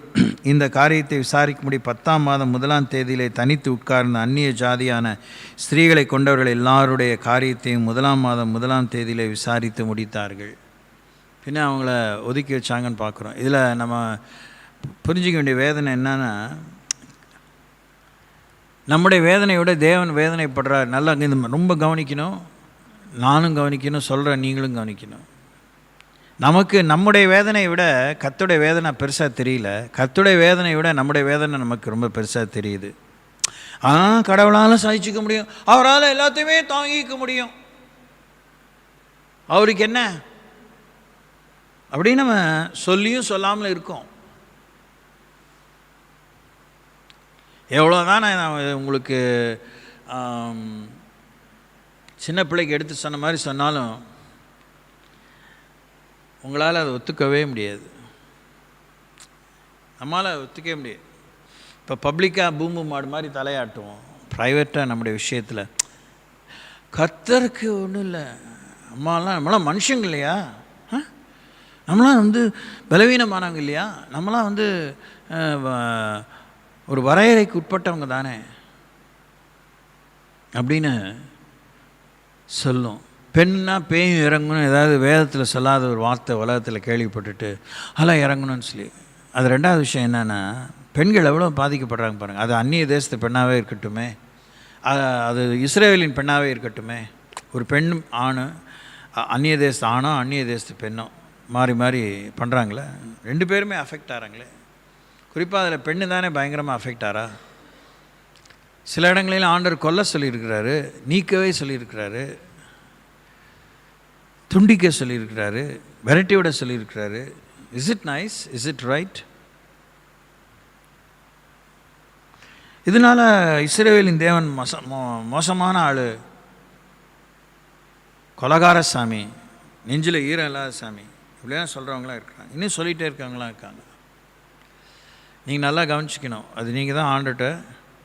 A: இந்த காரியத்தை விசாரிக்கும்படி 10ஆம் மாதம் 1ஆம் தேதியிலே தனித்து உட்கார்ந்த அந்நிய ஜாதியான ஸ்திரீகளை கொண்டவர்கள் எல்லாருடைய காரியத்தையும் 1ஆம் மாதம் 1ஆம் தேதியிலே விசாரித்து முடித்தார்கள். பின்ன அவங்கள ஒதுக்கி வச்சாங்கன்னு பார்க்குறோம். இதில் நம்ம புரிஞ்சிக்க வேண்டிய வேதனை என்னன்னா, நம்முடைய வேதனையோட தேவன் வேதனைப்படுறார். நல்லா இந்த ரொம்ப கவனிக்கணும், நானும் கவனிக்கணும், சொல்கிறேன், நீங்களும் கவனிக்கணும். நமக்கு நம்முடைய வேதனையை விட கர்த்தருடைய வேதனை பெருசாக தெரியல. கர்த்தருடைய வேதனையை விட நம்முடைய வேதனை நமக்கு ரொம்ப பெருசாக தெரியுது. கடவுளால் சகிச்சிக்க முடியும், அவரால் எல்லாத்தையுமே தாங்கிக்க முடியும், அவருக்கு என்ன அப்படின்னு நம்ம சொல்லியும் சொல்லாமல் இருக்கோம். எவ்வளோதான் நான் உங்களுக்கு சின்ன பிள்ளைக்கு எடுத்து சொன்ன மாதிரி சொன்னாலும் உங்களால் அதை ஒத்துக்கவே முடியாது. நம்மளால் ஒத்துக்கவே முடியாது. இப்போ பப்ளிக்காக பூம்பு மாடு மாதிரி தலையாட்டுவோம், ப்ரைவேட்டாக நம்முடைய விஷயத்தில் கர்த்தருக்கு ஒன்றும் இல்லை. நம்மளாம் மனுஷங்க இல்லையா? நம்மளாம் பலவீனமானவங்க இல்லையா? நம்மளாம் ஒரு வரையறைக்கு உட்பட்டவங்க தானே அப்படின்னு சொல்லும். பெண்ணா பேயும் இறங்கணும் ஏதாவது வேதத்தில் சொல்லாத ஒரு வார்த்தை உலகத்தில் கேள்விப்பட்டுட்டு அதெல்லாம் இறங்கணும்னு சொல்லி. அது 2வது விஷயம் என்னென்னா, பெண்கள் எவ்வளோ பாதிக்கப்படுறாங்க பாருங்கள். அது அந்நிய தேசத்து பெண்ணாகவே இருக்கட்டுமே, அது இஸ்ரேலின் பெண்ணாகவே இருக்கட்டுமே, ஒரு பெண் ஆணு, அந்நிய தேசத்து ஆணோ அந்நிய தேசத்து பெண்ணோ மாறி மாறி பண்ணுறாங்களே, 2 பேருமே அஃபெக்ட் ஆகிறாங்களே. குறிப்பாக அதில் பெண்ணு தானே பயங்கரமாக அஃபெக்ட் ஆகிறா. சில இடங்களில் ஆண்டவர் கொல்ல சொல்லியிருக்கிறாரு, நீக்கவே சொல்லியிருக்கிறாரு, துண்டிக்க சொல்லியிருக்கிறாரு, வெரைட்டி விட சொல்லியிருக்கிறாரு. Is it nice? Is it right? இதனால் இஸ்ரவேலின் தேவன் மோசமான ஆள், கொலகார சாமி, நெஞ்சில் ஈரம் இல்லாத சாமி, இப்படிலாம் சொல்கிறவங்களாம் இருக்கிறாங்க. இன்னும் சொல்லிகிட்டே இருக்கவங்களாம் இருக்காங்க. நீங்கள் நல்லா கவனிச்சிக்கணும். அது நீங்கள் தான் ஆண்டுகிட்ட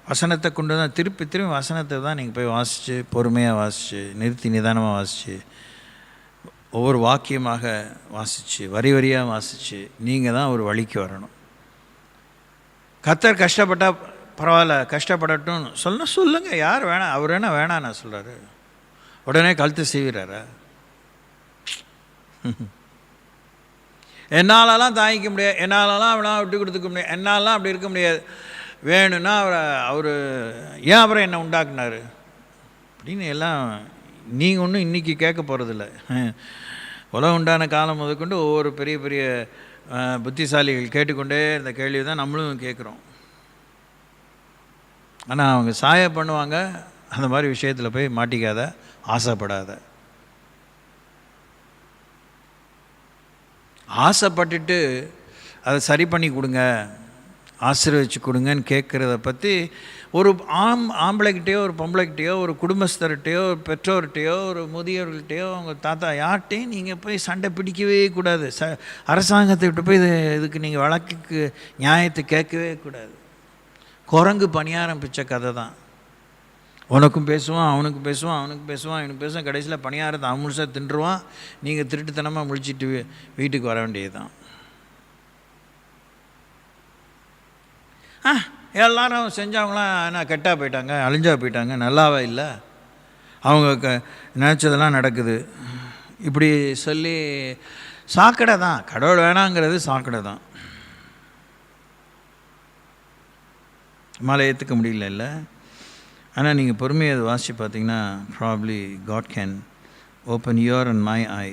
A: வசனத்தை கொண்டு தான் திருப்பி வசனத்தை தான் நீங்கள் போய் வாசித்து பொறுமையாக வாசித்து நிறுத்தி நிதானமாக வாசித்து ஒவ்வொரு வாக்கியமாக வாசித்து வரி வரியாக வாசித்து நீங்கள் தான் ஒரு வழிக்கு வரணும். கர்த்தர் கஷ்டப்பட்டால் பரவாயில்ல, கஷ்டப்படட்டும் சொல்லுங்கள். யார் வேணாம், அவர் வேணா வேணாம் நான் சொல்கிறாரு, உடனே கழுத்து செய்கிறாரா? என்னாலலாம் தாங்கிக்க முடியாது, என்னாலலாம் அவனா விட்டு கொடுத்துக்க முடியாது, என்னாலலாம் அப்படி இருக்க முடியாது, வேணும்னா அவர் ஏன் அப்புறம் என்னை உண்டாக்குனார் அப்படின்னு எல்லாம் நீங்கள் ஒன்றும் இன்றைக்கி கேட்க போகிறதில்ல. உலகம் உண்டான காலம் முதற்கொண்டு ஒவ்வொரு பெரிய பெரிய புத்திசாலிகள் கேட்டுக்கொண்டே இந்த கேள்வி தான் நம்மளும் கேட்குறோம். ஆனால் அவங்க சாய பண்ணுவாங்க. அந்த மாதிரி விஷயத்தில் போய் மாட்டிக்காத, ஆசைப்படாத. ஆசைப்பட்டுட்டு அதை சரி பண்ணி கொடுங்க ஆசீர்வதிச்சு கொடுங்கன்னு கேட்குறத பற்றி ஒரு ஆம்பளைக்கிட்டேயோ ஒரு பொம்பளைக்கிட்டேயோ ஒரு குடும்பஸ்தர்கிட்டையோ ஒரு பெற்றோர்கிட்டையோ ஒரு முதியோர்கள்கிட்டையோ அவங்க தாத்தா யார்கிட்டையும் நீங்கள் போய் சண்டை பிடிக்கவே கூடாது. அரசாங்கத்தை விட்டு போய் இதுக்கு நீங்கள் வழக்குக்கு நியாயத்தை கேட்கவே கூடாது. குரங்கு பணியாரம் பிச்சை கதை தான். உனக்கும் பேசுவான், அவனுக்கு பேசுவான், அவனுக்கு பேசுவான், இவனுக்கு பேசுவான், கடைசியில் பணியாரத்தை அவன் முழுசாக தின்றுவான். நீங்கள் திருட்டுத்தனமாக முழிச்சிட்டு வீட்டுக்கு வர வேண்டியது தான். எல்லாரும் செஞ்சவங்களாம் என்ன கெட்டாக போயிட்டாங்க, அழிஞ்சா போயிட்டாங்க, நல்லாவே இல்லை, அவங்க நினச்சதெல்லாம் நடக்குது இப்படி சொல்லி சாக்கடை தான். கடவுள் வேணாங்கிறது சாக்கடை தான். மலை ஏற்றுக்க முடியல இல்லை. ஆனால் நீங்கள் பொறுமையை அதை வாசித்து பார்த்தீங்கன்னா probably God can open your and my eye.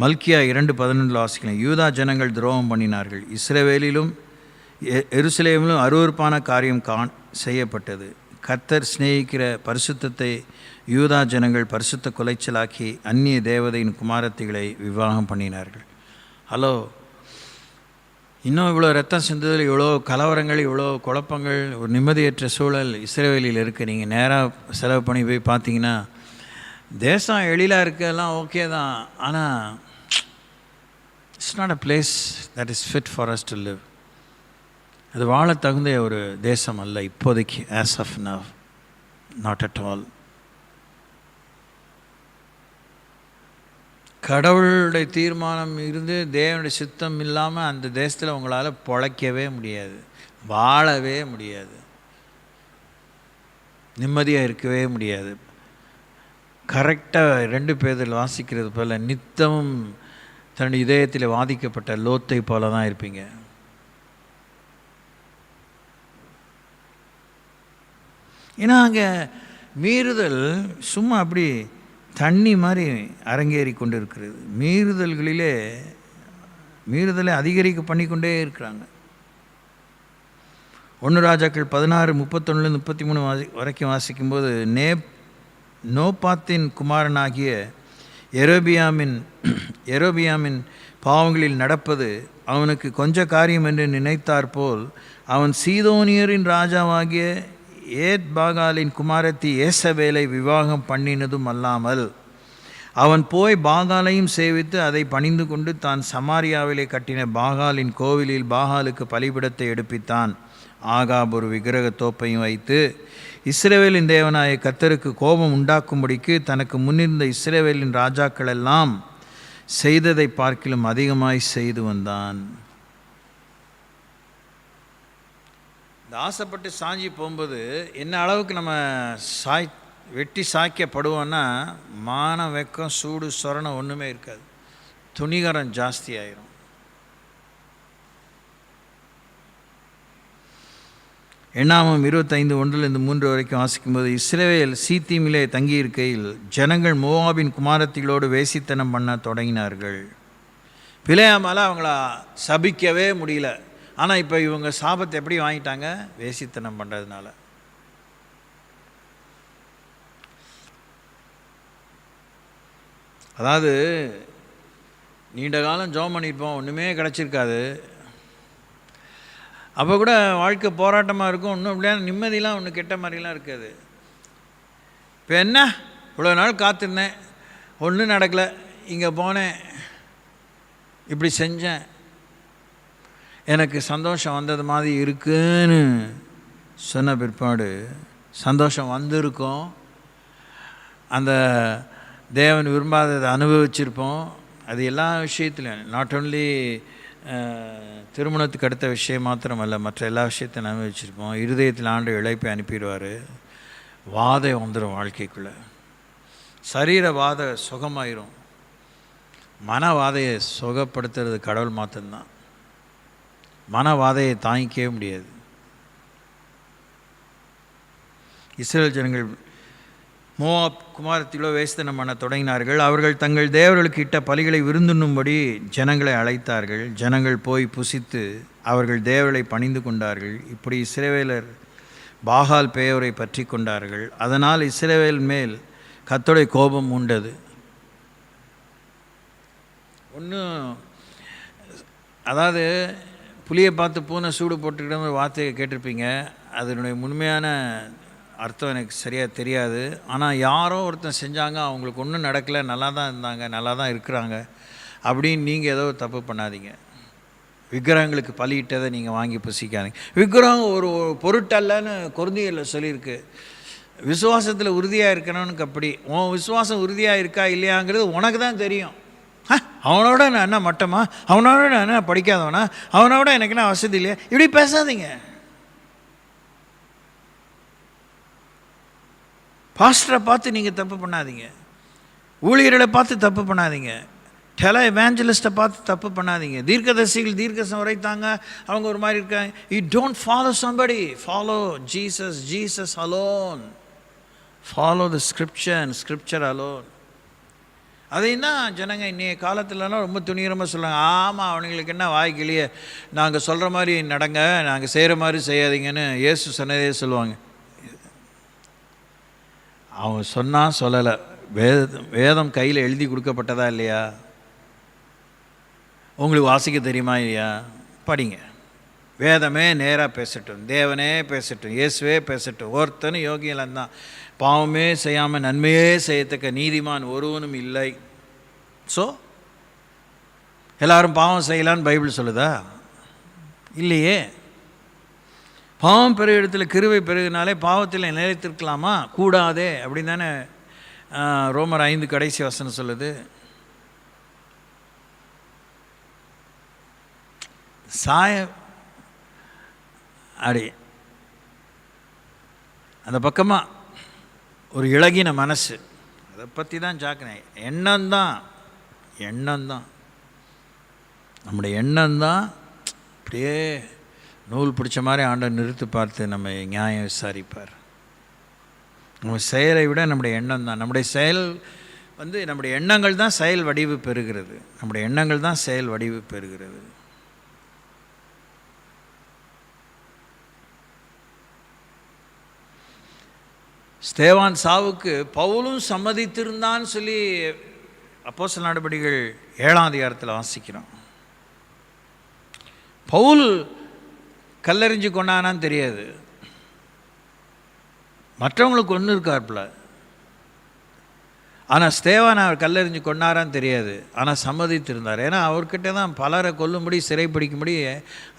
A: மல்கியா 2:11 வாசிக்கலாம். யூதா ஜனங்கள் துரோகம் பண்ணினார்கள், இஸ்ரவேலிலும் எருசலேமிலும் அருவருப்பான காரியம் செய்யப்பட்டது. கர்த்தர் சிநேகிக்கிற பரிசுத்தத்தை யூதா ஜனங்கள் பரிசுத்த குலைச்சலாக்கி அந்நிய தேவதையின் குமாரத்திகளை விவாகம் பண்ணினார்கள். ஹலோ, இன்னும் இவ்வளோ ரத்தம் சிந்துதல், இவ்வளோ கலவரங்கள், இவ்வளோ குழப்பங்கள், ஒரு நிம்மதியற்ற சூழல் இஸ்ரவேலில் இருக்குது. நீங்கள் நேராக செலவு பண்ணி போய் பார்த்தீங்கன்னா தேசம் எழிலாக இருக்கலாம், ஓகே தான். ஆனால் it's not a place that is fit for us to live. அது வாழ தகுந்த ஒரு தேசம் அல்ல இப்போதைக்கு. As of now not at all. கடவுளுடைய தீர்மானம் இருந்து தேவனுடைய சித்தம் இல்லாமல் அந்த தேசத்தில் உங்களால் பொழைக்கவே முடியாது, வாழவே முடியாது, நிம்மதியாக இருக்கவே முடியாது. கரெக்டாக 2 பேரில் வாசிக்கிறது போல் நித்தமும் தன்னுடைய இதயத்தில் வாதிக்கப்பட்ட லோத்தை போல தான் இருப்பீங்க. ஏன்னா அங்கே மீறுதல் சும்மா அப்படி தண்ணி மாதிரி அரங்கேறி கொண்டு இருக்கிறது. மீறுதலை அதிகரிக்க பண்ணிக்கொண்டே இருக்கிறாங்க. 1 ராஜாக்கள் 16:31-33 வரைக்கும் வாசிக்கும்போது நோபாத்தின் குமாரனாகிய எரோபியாமின் பாவங்களில் நடப்பது அவனுக்கு கொஞ்ச காரியம் என்று நினைத்தாற்போல் அவன் சீதோனியரின் ராஜாவாகிய பாகாலின் குமாரத்தி ஏசபேலை விவாகம் பண்ணினதும் அல்லாமல் அவன் போய் பாகாலையும் சேவித்து அதை பணிந்து கொண்டு தான் சமாரியாவிலே கட்டின பாகாலின் கோவிலில் பாகாலுக்கு பலிபிடத்தை எடுப்பித்தான். ஆகாப் ஒரு விக்கிரக தோப்பையும் வைத்து இஸ்ரவேலின் தேவனாய கர்த்தருக்கு கோபம் உண்டாக்கும்படிக்கு தனக்கு முன்னிருந்த இஸ்ரவேலின் ராஜாக்கள் எல்லாம் செய்ததை பார்க்கிலும் அதிகமாய் செய்து வந்தான். ஆசைப்பட்டு சாஞ்சி போகும்போது என்ன அளவுக்கு நம்ம வெட்டி சாய்க்கப்படுவோன்னா மான வெக்கம் சூடு சொரணம் ஒன்றுமே இருக்காது, துணிகரம் ஜாஸ்தி ஆயிரும். எண்ணாமம் 25:1-3 வரைக்கும் வாசிக்கும்போது இஸ்ரவேல் சீத்தீமிலே தங்கியிருக்கையில் ஜனங்கள் மோவாபின் குமாரத்திகளோடு வேசித்தனம் பண்ண தொடங்கினார்கள். பிலேயாமால் அவங்கள சபிக்கவே முடியல. ஆனால் இப்போ இவங்க சாபத்தை எப்படி வாங்கிட்டாங்க? வேசித்தனம் பண்ணுறதுனால. அதாவது நீண்ட காலம் ஜெபம் பண்ணியிருப்போம், ஒன்றுமே கிடச்சிருக்காது. அப்போ கூட வாழ்க்கை போராட்டமாக இருக்கும், ஒன்றும் அப்படியே நிம்மதியெலாம் ஒன்றும் கெட்ட மாதிரிலாம் இருக்காது. இப்போ என்ன, இவ்வளோ நாள் காத்திருந்தேன், ஒன்றும் நடக்கலை, இங்கே போனேன், இப்படி செஞ்சேன், எனக்கு சந்தோஷம் வந்தது மாதிரி இருக்குன்னு சொன்ன பிற்பாடு சந்தோஷம் வந்திருக்கும், அந்த தேவன் விரும்பாததை அனுபவிச்சிருப்போம். அது எல்லா விஷயத்துலையும், நாட் ஓன்லி திருமணத்துக்கு அடுத்த விஷயம் மாத்திரமல்ல, மற்ற எல்லா விஷயத்தையும் அனுபவிச்சிருப்போம். இருதயத்தில் ஆண்டு இழைப்பை அனுப்பிடுவார், வாதை வந்துடும் வாழ்க்கைக்குள்ளே. சரீர வாதை சுகமாயிரும், மனவாதையை சுகப்படுத்துறது கடவுள் மாத்திரம்தான். மனவாதையை தாங்கிக்கவே முடியாது. இஸ்ரவேல் ஜனங்கள் மோவாப் குமாரத்திலோ வேசித்தனம் பண்ண தொடங்கினார்கள். அவர்கள் தங்கள் தேவர்களுக்கு இட்ட பலிகளை விருந்துண்ணும்படி ஜனங்களை அழைத்தார்கள். ஜனங்கள் போய் புசித்து அவர்கள் தேவர்களை பணிந்து கொண்டார்கள். இப்படி இஸ்ரவேலர் பாகால் பேயோரை பற்றி கொண்டார்கள். அதனால் இஸ்ரவேல் மேல் கர்த்தருடைய கோபம் உண்டது. அதாவது புளியை பார்த்து பூனை சூடு போட்டுக்கிட்ட ஒரு வார்த்தையை கேட்டிருப்பீங்க. அதனுடைய உண்மையான அர்த்தம் எனக்கு சரியாக தெரியாது. ஆனால் யாரோ ஒருத்தன் செஞ்சாங்க, அவங்களுக்கு ஒன்றும் நடக்கலை, நல்லா தான் இருந்தாங்க, நல்லா தான் இருக்கிறாங்க அப்படின்னு நீங்கள் ஏதோ தப்பு பண்ணாதீங்க. விக்கிரகங்களுக்கு பலியிட்டதை நீங்கள் வாங்கி புசிக்காதீங்க. விக்கிரகம் ஒரு பொருட்டல்லன்னு கொரிந்தியரில் சொல்லியிருக்கு. விசுவாசத்தில் உறுதியாக இருக்கணும்னு. அப்படி உன் விசுவாசம் உறுதியாக இருக்கா இல்லையாங்கிறது உனக்கு தான் தெரியும். அவனோட நான் என்ன மட்டமா, அவனோட நான் என்ன படிக்காதவனா, அவனோட எனக்கு என்ன வசதி இல்லையா, இப்படி பேசாதீங்க. பாஸ்டரை பார்த்து நீங்கள் தப்பு பண்ணாதீங்க, ஊழியர்களை பார்த்து தப்பு பண்ணாதீங்க, டெல எவாஞ்சலிஸ்ட்டை பார்த்து தப்பு பண்ணாதீங்க, தீர்க்கதரிசிகள் தீர்க்கதரிசனம் உரைத்தாங்க, அவங்க ஒரு மாதிரி இருக்காங்க. You don't follow somebody, follow Jesus, Jesus alone. Follow the scripture and scripture alone. அதையும் தான் ஜனங்க இன்றைய காலத்துலலாம் ரொம்ப துணிகரமாக சொல்லுவாங்க. ஆமாம், அவனுங்களுக்கு என்ன வாய்க்கிலேயே, நாங்கள் சொல்கிற மாதிரி நடங்க, நாங்கள் செய்கிற மாதிரி செய்யாதீங்கன்னு இயேசு சொன்னதே சொல்லுவாங்க. அவங்க சொன்னால் சொல்லலை, வேதம் கையில் எழுதி கொடுக்கப்பட்டதா இல்லையா, உங்களுக்கு வாசிக்க தெரியுமா இல்லையா, படிங்க. வேதமே நேராக பேசட்டும், தேவனே பேசட்டும், இயேசுவே பேசட்டும். ஒருத்தனும் யோகியெல்லாம் தான், பாவமே செய்யாமல் நன்மையே செய்யத்தக்க நீதிமான் ஒருவனும் இல்லை. ஸோ எல்லாரும் பாவம் செய்யலான்னு பைபிள் சொல்லுதா? இல்லையே. பாவம் பெருக இடத்துல கிருபை பெருகினாலே பாவத்தில் நிலைத்திருக்கலாமா? கூடாதே. அப்படின்னு தானே ரோமர் 5 கடைசி வசனம் சொல்லுது. அடி அந்த பக்கமாக ஒரு இளகின மனசு, அதை பற்றி தான் ஜாக்கிரதை. எண்ணம்தான் நம்முடைய எண்ணம்தான் அப்படியே நூல் பிடிச்ச மாதிரி ஆண்டவர் நிறுத்தி பார்த்து நம்ம நியாயம் விசாரிப்பார். நம்ம செயலை விட நம்முடைய எண்ணம் தான். நம்முடைய செயல் நம்முடைய எண்ணங்கள் தான் செயல் வடிவு பெறுகிறது. நம்முடைய எண்ணங்கள் தான் செயல் வடிவு பெறுகிறது. ஸ்தேவான் சாவுக்கு பவுலும் சம்மதித்திருந்தான்னு சொல்லி அப்போஸ்தலர் நடபடிகள் 7ஆம் அதிகாரத்தில் வாசிக்கிறோம். பவுல் கல்லெறிஞ்சு கொண்டானான்னு தெரியாது, மற்றவங்களுக்கு ஒன்று இருக்கார்ல. ஆனால் ஸ்தேவான் அவர் கல்லெறிஞ்சு கொண்டாரான்னு தெரியாது, ஆனால் சம்மதித்திருந்தார். ஏன்னா அவர்கிட்ட தான் பலரை கொல்லும்படி சிறை பிடிக்கும்படி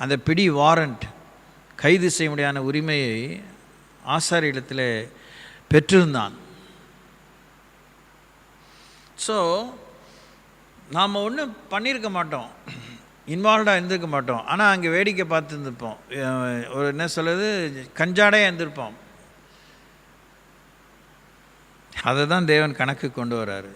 A: அந்த பிடி வாரண்ட், கைது செய்ய முடியாத உரிமையை ஆசாரியத்தில் பெற்றிருந்தான். ஸோ நாம் ஒன்றும் பண்ணியிருக்க மாட்டோம், இன்வால்வ்டாக இருந்திருக்க மாட்டோம். ஆனால் அங்கே வேடிக்கை பார்த்து இருந்திருப்போம். ஒரு என்ன சொல்கிறது, கஞ்சாடையாக இருந்திருப்போம். அதை தான் தேவன் கணக்கு கொண்டு வர்றாரு.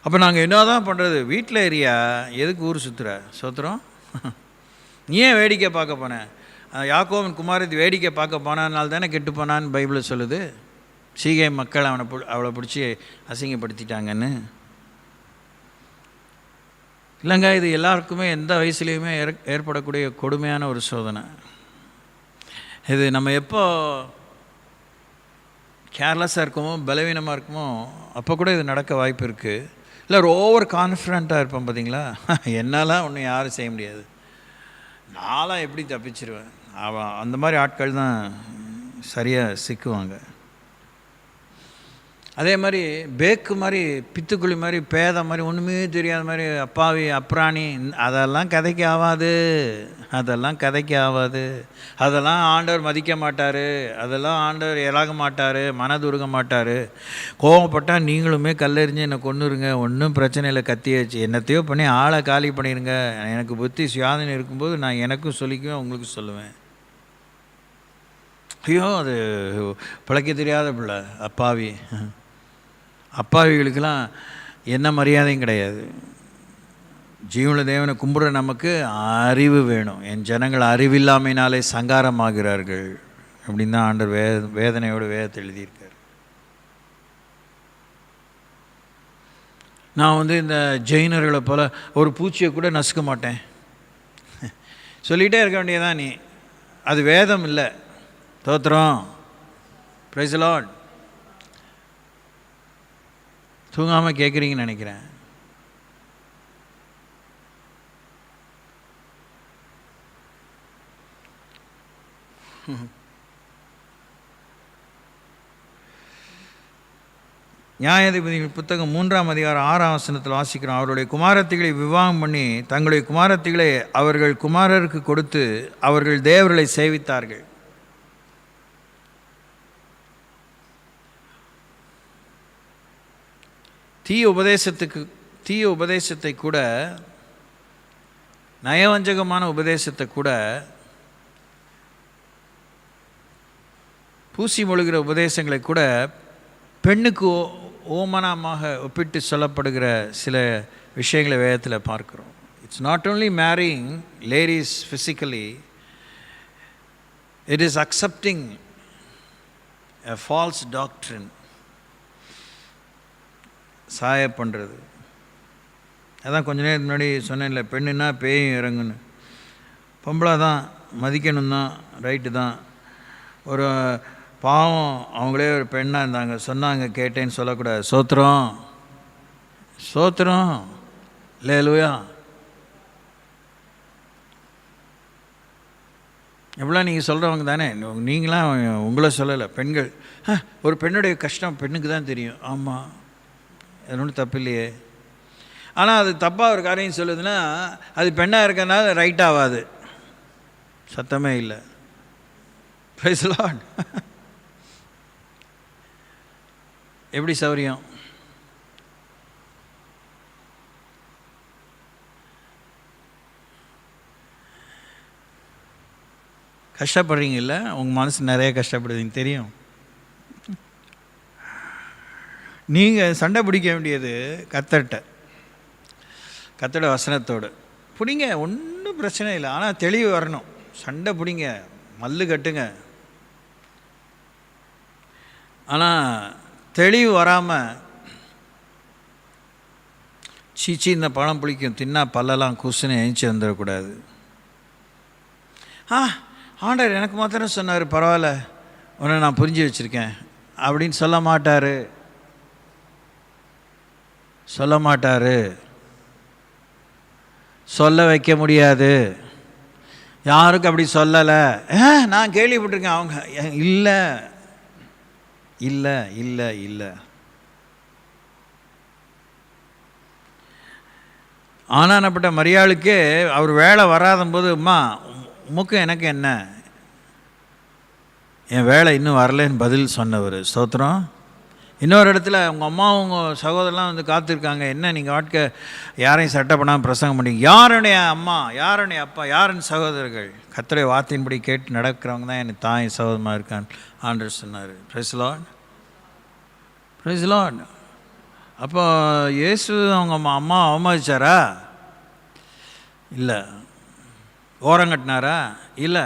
A: அப்போ நாங்கள் என்ன தான் பண்ணுறது? வீட்டில் ஏரியா எதுக்கு ஊர் சுற்றுறோம்? நீ ஏன் வேடிக்கை பார்க்க போனேன்? யாக்கோபின் குமாரத்தி வேடிக்கை பார்க்க போனானால தானே கெட்டு போனான்னு பைபிள் சொல்லுது. சீகை மக்கள் அவளை பிடிச்சி அசிங்கப்படுத்திட்டாங்கன்னு. இல்லைங்க, இது எல்லாருக்குமே எந்த வயசுலேயுமே ஏற்படக்கூடிய கொடுமையான ஒரு சோதனை. இது நம்ம எப்போ கேர்லெஸ்ஸாக இருக்குமோ, பலவீனமாக இருக்குமோ, அப்போ கூட இது நடக்க வாய்ப்பு இருக்குது. இல்லை ஓவர் கான்ஃபிடண்ட்டாக இருப்போம் பார்த்தீங்களா, என்னால் ஒன்றும் யாரும் செய்ய முடியாது, நான்லாம் எப்படி தப்பிச்சிருவேன். அந்த மாதிரி ஆட்கள் தான் சரியாக சிக்குவாங்க. அதே மாதிரி பேக்கு மாதிரி, பித்துக்குழி மாதிரி, பேத மாதிரி, ஒன்றுமே தெரியாத மாதிரி, அப்பாவி அப்ராணி, அதெல்லாம் கதைக்கு ஆகாது. அதெல்லாம் ஆண்டவர் மதிக்க மாட்டார், அதெல்லாம் ஆண்டவர் இறங்க மாட்டார், மனதுருக மாட்டார். கோவப்பட்டால் நீங்களுமே கல்லெறிஞ்சு என்னை கொன்னுருங்க, ஒன்றும் பிரச்சனை இல்லை, கத்தி வச்சு என்னத்தையோ பண்ணி ஆளை காலி பண்ணிடுங்க. எனக்கு புத்தி சுயாதீனம் இருக்கும்போது நான் எனக்கும் சொல்லிக்குவேன், உங்களுக்கும் சொல்லுவேன். ஐயோ, அது பிழைக்க தெரியாத பிள்ளை, அப்பாவிகளுக்கெல்லாம் என்ன மரியாதையும் கிடையாது. ஜீவன தேவனை கும்பிட்ற நமக்கு அறிவு வேணும். என் ஜனங்கள் அறிவில்லாமையினாலே சங்காரமாகிறார்கள் அப்படின்னு தான் ஆண்டவர் வேதனையோடு வேதத்தை எழுதியிருக்கார். நான் இந்த ஜெயினர்களை போல் ஒரு பூச்சியை கூட நசுக்க மாட்டேன் சொல்லிகிட்டே இருக்க வேண்டியதான். நீ அது வேதம் இல்லை. தோத்திரம், பிரைஸ் தி லார்ட். தூங்காமல் கேட்குறீங்கன்னு நினைக்கிறேன். நியாயாதிபதிகள் புத்தகம் 3ஆம் அதிகாரம் 6ஆம் வசனத்தில் வாசிக்கிறோம். அவருடைய குமாரத்திகளை விவாகம் பண்ணி தங்களுடைய குமாரத்திகளை அவர்கள் குமாரருக்கு கொடுத்து அவர்கள் தேவர்களை சேவித்தார்கள். தீய உபதேசத்தை கூட, நயவஞ்சகமான உபதேசத்தை கூட, பூசி மொழிகிற உபதேசங்களை கூட பெண்ணுக்கு ஓமனமாக ஒப்பிட்டு சொல்லப்படுகிற சில விஷயங்களை வேதத்தில் பார்க்கிறோம். It's not only marrying ladies physically, it is accepting a falls doctrine. சாய பண்ணுறது. அதான் கொஞ்ச நேரம் முன்னாடி சொன்னேன்ல, பெண்ணுன்னா பேயும் இறங்குன்னு. பொம்பளை தான் மதிக்கணும் தான், ரைட்டு தான். ஒரு பாவம் அவங்களே ஒரு பெண்ணாக இருந்தாங்க, சொன்னாங்க கேட்டேன்னு சொல்லக்கூடாது. சோத்திரம் சோத்திரம் அல்லேலூயா. எப்படிலாம் நீங்கள் சொல்கிறவங்க தானே, நீங்களாம் உங்களை சொல்லலை. பெண்கள் ஒரு பெண்ணுடைய கஷ்டம் பெண்ணுக்கு தான் தெரியும். ஆமாம், அது ஒன்றும் தப்பு இல்லையே. ஆனால் அது தப்பாக ஒரு காரியம் சொல்லுதுன்னா அது பெண்ணாக இருக்கிறதுனால ரைட் ஆகாது. சத்தமே இல்லை. Praise the Lord. எப்படி சௌரியம்? கஷ்டப்படுறீங்கல்ல, உங்கள் மனசு நிறைய கஷ்டப்படுதுன்னு தெரியும். நீங்கள் சண்டை பிடிக்க வேண்டியது கர்த்தருடைய வசனத்தோடு பிடிங்க, ஒன்றும் பிரச்சனை இல்லை. ஆனால் தெளிவு வரணும். சண்டை பிடிங்க, மல்லு கட்டுங்க. ஆனால் தெளிவு வராமல் சீச்சி இந்த பழம் பிடிக்கும் தின்னா பல்லெல்லாம் குசுன்னு எழுச்சி வந்துடக்கூடாது. ஆண்டவர் எனக்கு மாத்திரம் சொன்னார், பரவாயில்ல உன்னை நான் புரிஞ்சு வச்சுருக்கேன் அப்படின்னு சொல்ல மாட்டார். சொல்ல வைக்க முடியாது. யாருக்கும் அப்படி சொல்லலை. நான் கேள்விப்பட்டிருக்கேன். அவங்க இல்லை இல்லை இல்லை இல்லை. ஆனானப்பட்ட மரியாளுக்கே அவர் வேலை வராத போது, அம்மா உமக்கு எனக்கு என்ன, என் வேலை இன்னும் வரலன்னு பதில் சொன்னவர். ஸ்தோத்திரம். இன்னொரு இடத்துல உங்கள் அம்மா உங்கள் சகோதரலாம் வந்து காத்திருக்காங்க, என்ன நீங்கள் வாழ்க்கை யாரையும் சட்டை பண்ணாமல் பிரசங்கம் பண்ணி, யாருடைய அம்மா யாருடைய அப்பா யாருன்னு சகோதரர்கள் கர்த்தருடைய வார்த்தையின்படி கேட்டு நடக்கிறவங்க தான் எனக்கு தாய் சகோதரமாக இருக்கான்னு ஆண்டவர் சொன்னார். Praise the Lord, praise the Lord. அப்போ இயேசு அவங்க அம்மா அவமதிச்சாரா? இல்லை. ஓரங்கட்டினாரா? இல்லை.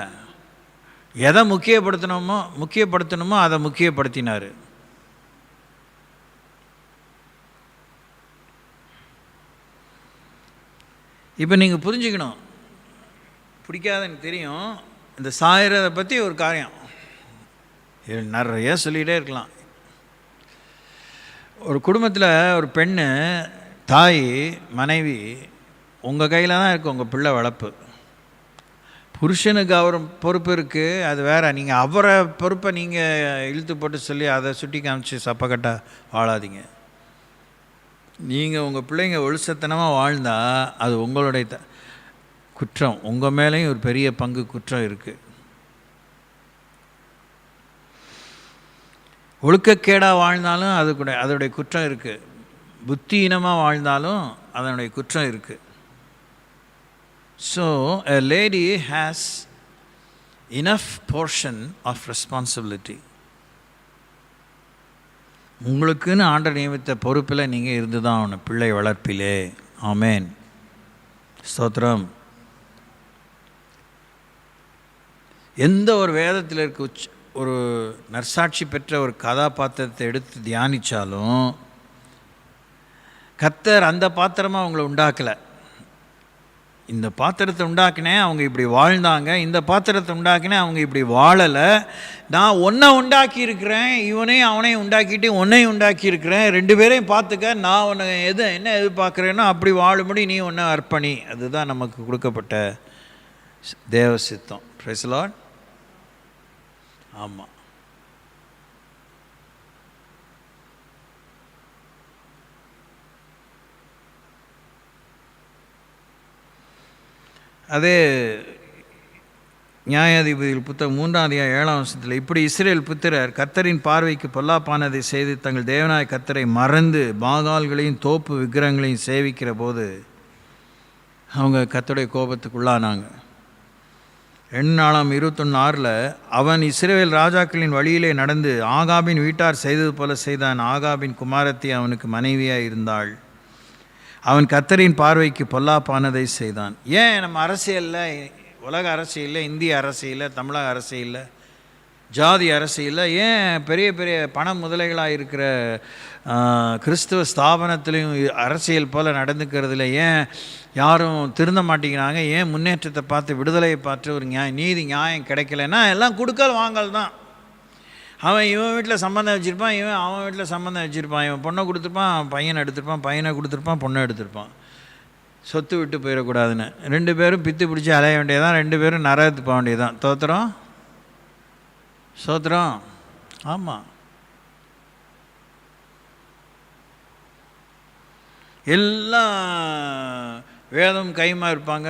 A: எதை முக்கியப்படுத்தணுமோ அதை முக்கியப்படுத்தினார். இப்போ நீங்கள் புரிஞ்சுக்கணும். பிடிக்காத எனக்கு தெரியும். இந்த சாயறதை பற்றி ஒரு காரியம் நிறைய சொல்லிகிட்டே இருக்கலாம். ஒரு குடும்பத்தில் ஒரு பெண்ணு, தாய், மனைவி உங்கள் கையில் தான் இருக்குது உங்கள் பிள்ளை வளர்ப்பு. புருஷனுக்கு அவர் பொறுப்பு இருக்குது, அது வேறு. நீங்கள் அவரை பொறுப்பை நீங்கள் இழுத்து போட்டு சொல்லி அதை சுட்டி காமிச்சு சப்பக்கட்டாக வாழாதீங்க. நீங்கள் உங்கள் பிள்ளைங்க ஒழுசத்தனமாக வாழ்ந்தால் அது உங்களுடைய குற்றம். உங்கள் மேலேயும் ஒரு பெரிய பங்கு குற்றம் இருக்குது. ஒழுக்கக்கேடாக வாழ்ந்தாலும் அது கூட அதனுடைய குற்றம் இருக்குது. புத்தியினமாக வாழ்ந்தாலும் அதனுடைய குற்றம் இருக்குது. So a lady has enough portion of responsibility. உங்களுக்குன்னு ஆண்டவர் நியமித்த பொறுப்பில் நீங்கள் இருந்து தான் ஆகணும், பிள்ளை வளர்ப்பிலே. ஆமேன், ஸ்தோத்திரம். எந்த ஒரு வேதத்தில் இருக்க ஒரு நற்சாட்சி பெற்ற ஒரு கதாபாத்திரத்தை எடுத்து தியானித்தாலும் கர்த்தர் அந்த பாத்திரமாக அவங்கள உண்டாக்கலை. இந்த பாத்திரத்தை உண்டாக்கினேன் அவங்க இப்படி வாழ்ந்தாங்க, இந்த பாத்திரத்தை உண்டாக்கினேன் அவங்க இப்படி வாழலை, நான் ஒன்றை உண்டாக்கியிருக்கிறேன், இவனையும் அவனையும் உண்டாக்கிட்டு உன்னையும் உண்டாக்கியிருக்கிறேன், ரெண்டு பேரையும் பார்த்துக்க, நான் உன்னை என்ன எதிர்பார்க்குறேனோ அப்படி வாழும்படி நீ ஒன்றை அர்ப்பணி. அதுதான் நமக்கு கொடுக்கப்பட்ட தேவ சித்தம். Praise the Lord. ஆமாம். அதே நியாயாதிபதிகள் புத்தகம் 3ஆம் அதிகாரம் 7ஆம் வசனத்தில், இப்படி இஸ்ரேல் புத்திரர் கர்த்தரின் பார்வைக்கு பொல்லாப்பானதை செய்து தங்கள் தேவனாய் கர்த்தரை மறந்து பாகால்களையும் தோப்பு விக்கிரகங்களையும் சேவிக்கிற போது அவங்க கர்த்தருடைய கோபத்துக்குள்ளானாங்க. 2 அவன் இஸ்ரவேல் ராஜாக்களின் வழியிலே நடந்து ஆகாபின் வீட்டார் செய்தது போல செய்தான். ஆகாபின் குமாரத்தி அவனுக்கு மனைவியாக இருந்தாள். அவன் கர்த்தரின் பார்வைக்கு பொல்லாப்பானதை செய்தான். ஏன் நம்ம அரசியலில், உலக அரசியலில், இந்திய அரசியலில், தமிழக அரசியலில், ஜாதி அரசியலில், ஏன் பெரிய பெரிய பண முதலைகளாக இருக்கிற கிறிஸ்துவ ஸ்தாபனத்திலையும் அரசியல் போல் நடந்துக்கிறதுல ஏன் யாரும் திருந்த மாட்டேங்கிறாங்க? ஏன் முன்னேற்றத்தை பார்த்து, விடுதலையை பார்த்து ஒரு நீதி நியாயம் கிடைக்கலன்னா எல்லாம் கொடுக்கல் வாங்கல் தான். அவன் இவன் வீட்டில் சம்மந்தம் வச்சுருப்பான், இவன் அவன் வீட்டில் சம்மந்தம் வச்சுருப்பான். இவன் பொண்ணை கொடுத்துருப்பான், பையனை எடுத்துருப்பான், பையனை கொடுத்துருப்பான், பொண்ணை எடுத்துருப்பான். சொத்து விட்டு போயிடக்கூடாதுன்னு 2 பேரும் பித்து பிடிச்சி அலைய வேண்டியதான், 2 பேரும் நரகத்துக்கு போக வேண்டியதான். தோத்திரம் சோத்திரம். ஆமாம், எல்லாம் வேதம் கைமா இருப்பாங்க,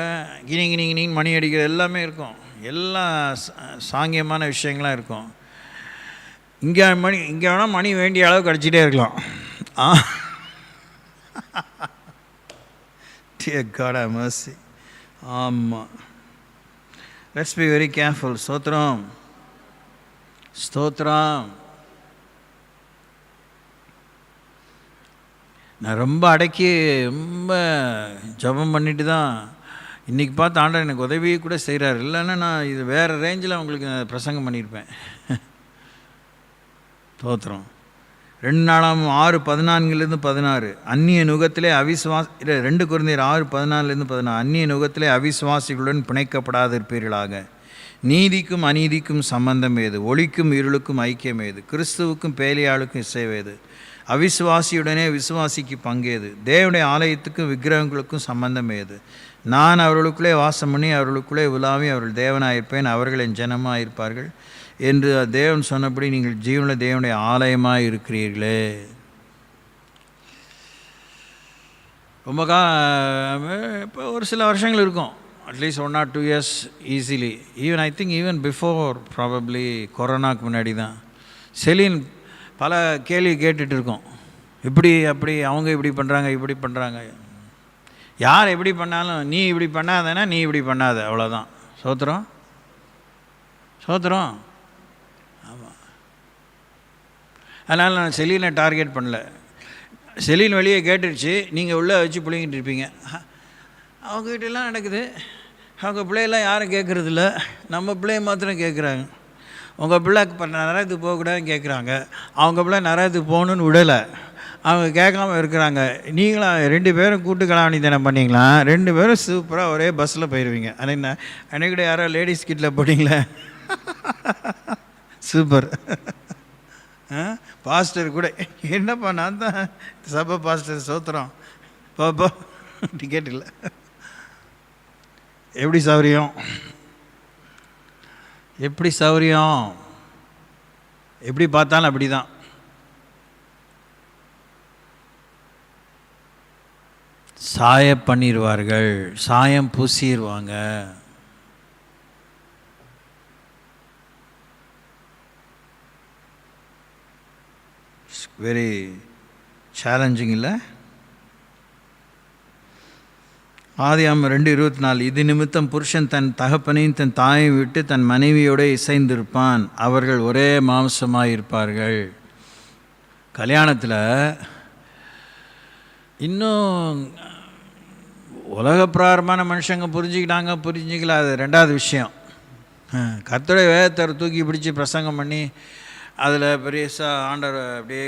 A: கிணின்னு மணி அடிக்கிறது எல்லாமே இருக்கும், எல்லாம் சாங்கியமான விஷயங்கள்லாம் இருக்கும். இங்கே வேணால் மணி வேண்டிய அளவு கிடச்சிட்டே இருக்கலாம். Dear God have mercy. ஆமாம், let's be very careful. ஸ்தோத்திரம் ஸ்தோத்திரம். நான் ரொம்ப அடக்கி ரொம்ப ஜபம் பண்ணிட்டு தான் இன்றைக்கி பார்த்து ஆண்டவர் எனக்கு உதவி கூட செய்கிறார். இல்லைன்னா நான் இது வேறு ரேஞ்சில் உங்களுக்கு பிரசங்கம் பண்ணியிருப்பேன். ஸ்தோத்திரம். 2 6:14-16 அந்நிய நுகத்திலே 2 கொரிந்தியர் 6:14-16 அந்நிய நுகத்திலே அவிசுவாசிகளுடன் பிணைக்கப்படாதிருப்பீர்களாக. நீதிக்கும் அநீதிக்கும் சம்பந்தம் ஏது? ஒளிக்கும் இருளுக்கும் ஐக்கியம் ஏது? கிறிஸ்துவுக்கும் பேலியாளுக்கும் இசைவேது? அவிசுவாசியுடனே விசுவாசிக்கு பங்கேது? தேவனுடைய ஆலயத்துக்கும் விக்கிரகங்களுக்கும் சம்பந்தம் ஏது? நான் அவர்களுக்குள்ளே வாசம் பண்ணி அவர்களுக்குள்ளே உலாவி அவர்கள் தேவனாயிருப்பேன், அவர்கள் என் ஜனமாக இருப்பார்கள் என்று தேவன் சொன்னபடி நீங்கள் ஜீவனுள்ள தேவனுடைய ஆலயமாக இருக்கிறீர்களே. ரொம்ப இப்போ ஒரு சில வருஷங்கள் இருக்கும், at least 1 or 2 years easily. Even I think even before probably கொரோனாவுக்கு முன்னாடி தான் செலின் பல கேள்வி கேட்டுட்டு இருக்கோம். இப்படி அப்படி அவங்க இப்படி பண்ணுறாங்க, இப்படி பண்ணுறாங்க. யார் எப்படி பண்ணாலும் நீ இப்படி பண்ணாதேன்னா நீ இப்படி பண்ணாத, அவ்வளோதான். சோத்திரம் சோத்திரம். ஆமாம், அதனால் நான் செலினை டார்கெட் பண்ணல. செலின் வெளியே கேட்டுருச்சு, நீங்கள் உள்ளே வச்சு பிள்ளைங்கிட்டு இருப்பீங்க. அவங்ககிட்டலாம் நடக்குது. அவங்க பிள்ளையெல்லாம் யாரும் கேட்குறதில்ல, நம்ம பிள்ளைய மாத்திரம் கேட்குறாங்க. உங்கள் பிள்ளை இப்போ நரகத்துக்கு போகக்கூடாதுன்னு கேட்குறாங்க, அவங்க பிள்ளை நரகத்துக்கு போகணுன்னு விடலை, அவங்க கேட்காம இருக்கிறாங்க. நீங்களாம் 2 பேரும் கூட்டுக்கலாணி தானே பண்ணிங்களா? 2 பேரும் சூப்பராக ஒரே பஸ்ஸில் போயிடுவீங்க. அன்றைக்கு கூட யாரோ லேடிஸ் கிட்டில் போட்டிங்களே, சூப்பர். பாஸ்டர் கூட என்னப்பா நான் தான் சபை பாஸ்டர், சோத்திரம் பாப்பா, டிக்கெட் இல்லை. எப்படி சௌரியம்? எப்படி சௌரியம்? எப்படி பார்த்தாலும் அப்படி தான். சாய பண்ணிடுவார்கள், சாயம் பூசிடுவாங்க. வெரி சேலஞ்சிங் இல்லை? ஆதியாகமம் 2:24 இது நிமித்தம் புருஷன் தன் தகப்பனையும் தன் தாயையும் விட்டு தன் மனைவியோடு இசைந்திருப்பான், அவர்கள் ஒரே மாம்சமாக இருப்பார்கள். கல்யாணத்தில் இன்னும் உலக பிராரமான மனுஷங்க புரிஞ்சிக்கல, அது 2வது விஷயம். கர்த்தருடைய வேதத்தை தூக்கி பிடிச்சி பிரசங்கம் பண்ணி அதில் பெரியசாக ஆண்டவர் அப்படியே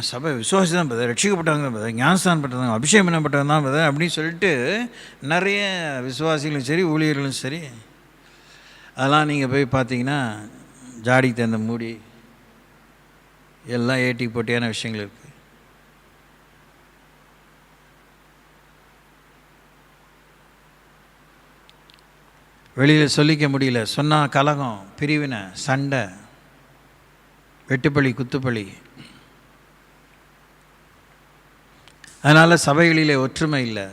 A: சபை விசுவாசி தான் பதர், ரட்சிக்கப்பட்டவங்க பதர், ஞானஸ்தானம் பட்டவங்க, அபிஷேகம் பண்ணப்பட்டவங்க தான் பதர் அப்படின்னு சொல்லிட்டு நிறைய விசுவாசிகளும் சரி ஊழியர்களும் சரி அதெல்லாம் நீங்கள் போய் பார்த்தீங்கன்னா ஜாடிக்கு தகுந்த மூடி எல்லாம் ஏட்டி போட்டியான விஷயங்கள் இருக்குது. வெளியில் சொல்லிக்க முடியல, சொன்னால் கலகம், பிரிவினை, சண்டை. வெட்டுப்பழி குத்துப்பழி. அதனால் சபைகளிலே ஒற்றுமை இல்லை,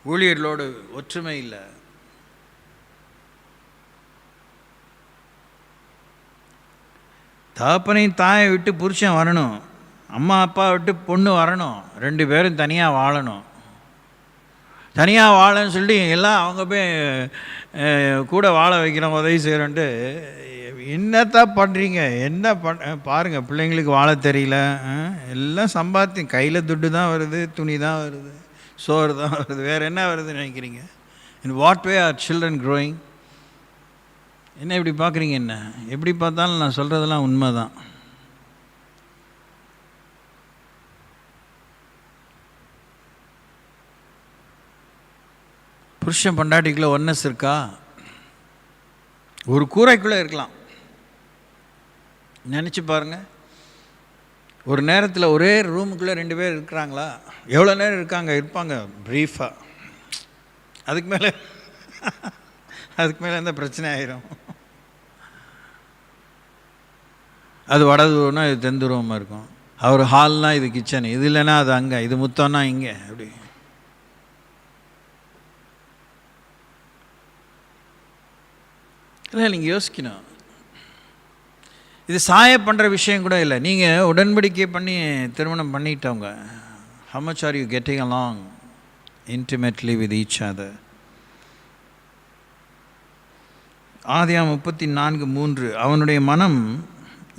A: ஊழியர்களோடு ஒற்றுமை இல்லை. தகப்பனையும் தாயை விட்டு புருஷன் வரணும், அம்மா அப்பா விட்டு பொண்ணு வரணும், 2 பேரும் தனியாக வாழணும். தனியாக வாழன்னு சொல்லிட்டு எல்லாம் அவங்க போய் கூட வாழ வைக்கிறோம், உதவி செய்கிறோன்ட்டு என்னத்தான் பண்ணுறீங்க? என்ன பாருங்கள், பிள்ளைங்களுக்கு வாழ தெரியல, எல்லாம் சம்பாத்தியம், கையில் துட்டு தான் வருது, துணி தான் வருது, சோறு தான் வருது, வேறு என்ன வருதுன்னு நினைக்கிறீங்க? In what way are children growing? என்ன இப்படி பார்க்குறீங்க? என்ன எப்படி பார்த்தாலும் நான் சொல்கிறதெல்லாம் உண்மை தான். புருஷன் பொண்டாட்டிக்குள்ளே ஒன்னஸ் இருக்கா? ஒரு கூரைக்குள்ளே இருக்கலாம். நினச்சி பாருங்கள், ஒரு நேரத்தில் ஒரே ரூமுக்குள்ளே 2 பேர் இருக்கிறாங்களா? எவ்வளோ நேரம் இருப்பாங்க ப்ரீஃபாக. அதுக்கு மேலே எந்த பிரச்சனை ஆயிரும். அது வடதுருவம்னா இது தென்துருவமாக இருக்கும். அவர் ஹால்னா இது கிச்சன், இது இல்லைன்னா அது அங்கே, இது முத்தம்னா இங்கே. அப்படி இல்லை, நீங்கள் யோசிக்கணும். இது சாய பண்ணுற விஷயம் கூட இல்லை. நீங்கள் உடன்படிக்கை பண்ணி திருமணம் பண்ணிட்டவங்க, how much are you getting along intimately with each other? ஆதியாகமம் 34:3, அவனுடைய மனம்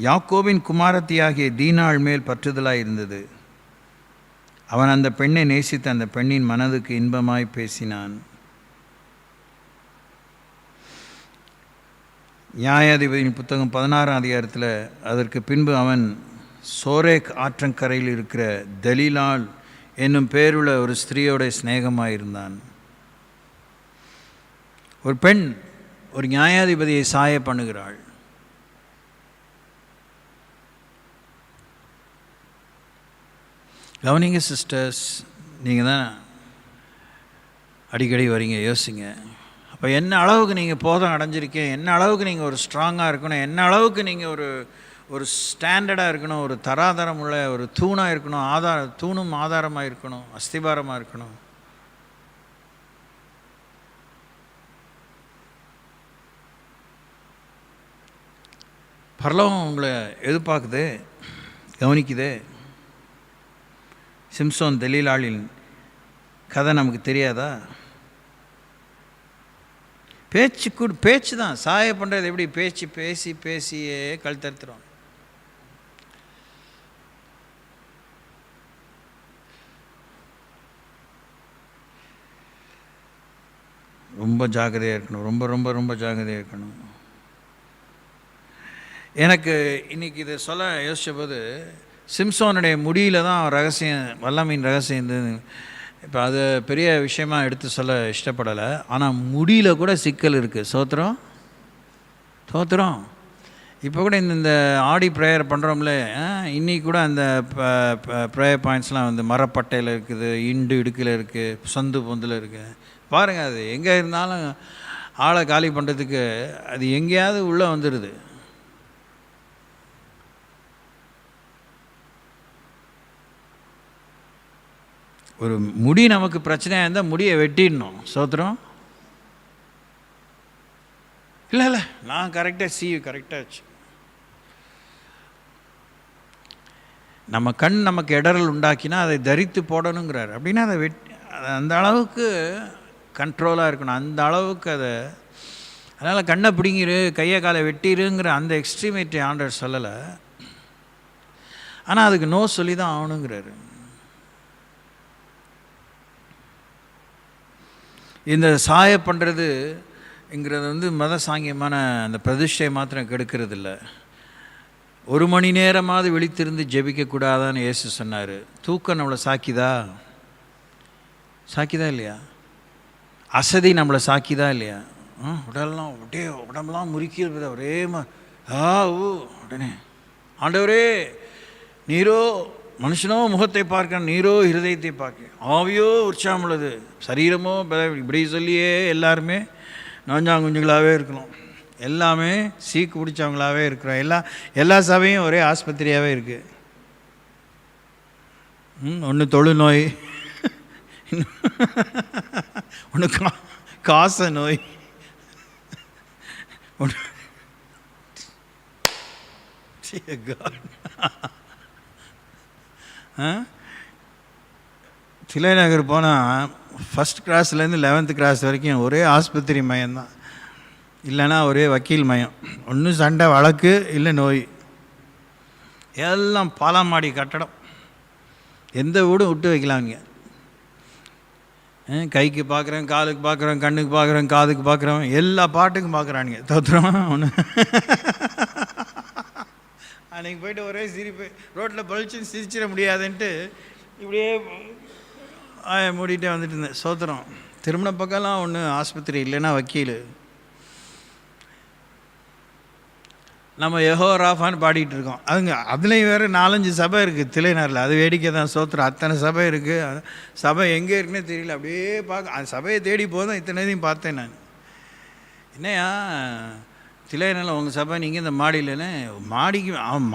A: யாக்கோபின் குமாரத்தியாகிய தீனாள் மேல் பற்றுதலாய் இருந்தது. அவன் அந்த பெண்ணை நேசித்து அந்த பெண்ணின் மனதுக்கு இன்பமாய் பேசினான். நியாயாதிபதியின் புத்தகம் 16ஆம் அதிகாரத்தில், அதற்கு பின்பு அவன் சோரேக் ஆற்றங்கரையில் இருக்கிற தலீலாள் என்னும் பேருள்ள ஒரு ஸ்திரீயோட சிநேகமாயிருந்தான். ஒரு பெண் ஒரு நியாயாதிபதியை சாய பண்ணுகிறாள். கவனிங்க சிஸ்டர்ஸ், நீங்கள் தான் அடிக்கடி வரீங்க, யோசிங்க. அப்போ என்ன அளவுக்கு நீங்கள் போதம் அடைஞ்சிருக்கீங்க, என்ன அளவுக்கு நீங்கள் ஒரு ஸ்ட்ராங்காக இருக்கணும், என்ன அளவுக்கு நீங்கள் ஒரு ஸ்டாண்டர்டாக இருக்கணும், ஒரு தராதரம் உள்ள ஒரு தூணாக இருக்கணும், தூணும் ஆதாரமாக இருக்கணும், அஸ்திபாரமாக இருக்கணும். பரலோகம் உங்களை எதிர்பார்க்குது, கவனிக்குது. சிம்சோன் தெலீலாளின் கதை நமக்கு தெரியாதா? பேச்சு தான் சாய பண்ணுறது. எப்படி பேசியே கழுத்தறுத்துறோம். ரொம்ப ஜாக்கிரதையாக இருக்கணும், ரொம்ப ரொம்ப ரொம்ப ஜாக்கிரதையாக இருக்கணும். எனக்கு இன்றைக்கி இதை சொல்ல யோசித்த போது, சிம்சோனுடைய முடியில் தான் ரகசியம், வல்லமையின் ரகசியம் இருந்தது. இப்போ அது பெரிய விஷயமாக எடுத்து சொல்ல இஷ்டப்படலை. ஆனால் முடியில் கூட சிக்கல் இருக்குது. சோத்திரம். இப்போ கூட இந்த ஆடி ப்ரேயர் பண்ணுறோம்ல, இன்றைக்கி கூட அந்த ப்ரேயர் பாயிண்ட்ஸ்லாம் வந்து மரப்பட்டையில் இருக்குது, இடுக்கில் இருக்குது, சந்து பொந்தில் இருக்குது. பாருங்கள், அது எங்கே இருந்தாலும் ஆளை காலி பண்ணுறதுக்கு அது எங்கேயாவது உள்ளே வந்துடுது. ஒரு முடி நமக்கு பிரச்சனையாக இருந்தால் முடியை வெட்டிடணும். சோத்திரம். இல்லை நான் கரெக்டாக கரெக்டாக நம்ம கண் நமக்கு இடரல் உண்டாக்கினா அதை தரித்து போடணுங்கிறார். அப்படின்னா அதை அந்த அளவுக்கு கண்ட்ரோலாக இருக்கணும், அந்த அளவுக்கு அதை. அதனால் கண்ணை பிடிங்கிரு, கையை காலை வெட்டிருங்கிற அந்த எக்ஸ்ட்ரீமேட்டை ஆண்டவர் சொல்லலை. ஆனால் அதுக்கு நோ சொல்லி தான் ஆகணுங்கிறாரு. இந்த சாய பண்ணுறதுங்கிறது வந்து மத சாங்கியமான அந்த பிரதிஷ்டை மாத்திரம் கெடுக்கிறது இல்லை. 1 மணி நேரமாவது விழித்திருந்து ஜெபிக்கக்கூடாதான்னு இயேசு சொன்னார். தூக்கம் நம்மளை சாக்கிதா இல்லையா? அசதி நம்மளை சாக்கிதா இல்லையா? உடம்பெல்லாம் முறுக்கிறது ஒரே உடனே ஆண்டவரே நீரோ மனுஷனோ முகத்தை பார்க்க, நீரோ இருதயத்தை பார்க்க, ஆவியோ உற்சாகம் உள்ளது, சரீரமோ இப்படி சொல்லியே எல்லாருமே நோஞ்சாங்குஞ்சுகளாகவே இருக்கணும். எல்லாமே சீக்கு பிடிச்சவங்களாகவே இருக்கிறோம். எல்லா சபையும் ஒரே ஆஸ்பத்திரியாகவே இருக்குது. ஒன்று தொழுநோய், ஒன்று காச நோய், ஒன்று தில்லை நகர் போனால் ஃபஸ்ட் கிராஸ்லேருந்து 11th கிராஸ் வரைக்கும் ஒரே ஆஸ்பத்திரி மயம்தான், இல்லைன்னா ஒரே வக்கீல் மயம். ஒன்று சண்டை வழக்கு, இல்லை நோய். எல்லாம் பாலாமாடி கட்டடம், எந்த வீடும் விட்டு வைக்கலாங்க. கைக்கு பார்க்குறேன், காலுக்கு பார்க்குறேன், கண்ணுக்கு பார்க்குறேன், காதுக்கு பார்க்குறேன், எல்லா பாட்டுக்கும் பார்க்குறானுங்க. தோற்றுறோம் ஒன்று. அன்றைக்கி போய்ட்டு ஒரே சிரிப்பு, ரோட்டில் பழிச்சுன்னு சிரிச்சிட முடியாதுன்ட்டு இப்படியே மூடிகிட்டே வந்துட்டு இருந்தேன். சோத்திரம். திருமண பக்கம்லாம் ஒன்று ஆஸ்பத்திரி, இல்லைன்னா வக்கீல். நம்ம யெகோவா ராஃபான்னு பாடிக்கிட்டு இருக்கோம். அதுலேயும் வேறு 4-5 சபை இருக்குது தில்லைநகரில். அது வேடிக்கை தான். சோத்திரம். அத்தனை சபை இருக்குது. சபை எங்கே இருக்குன்னே தெரியல. அப்படியே பார்க்க அந்த சபையை தேடி போதும் இத்தனையும் பார்த்தேன் நான். என்னையா தில்லைநகரில் உங்கள் சபை, நீங்கள் இந்த மாடியிலன்னு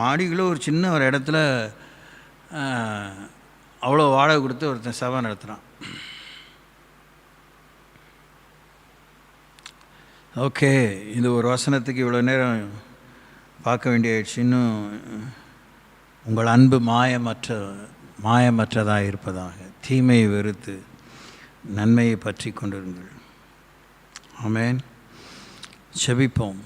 A: மாடிக்குள்ளே ஒரு சின்ன ஒரு இடத்துல அவ்வளோ வாடகை கொடுத்து ஒருத்தன் சபை நடத்துகிறான். ஓகே, இந்த ஒரு வசனத்துக்கு இவ்வளோ நேரம் பார்க்க வேண்டியாயிடுச்சு. இன்னும் உங்கள் அன்பு மாயமற்றதாக இருப்பதாக, தீமையை வெறுத்து நன்மையை பற்றி கொண்டிருங்கள். ஆமென். செபிப்போம்.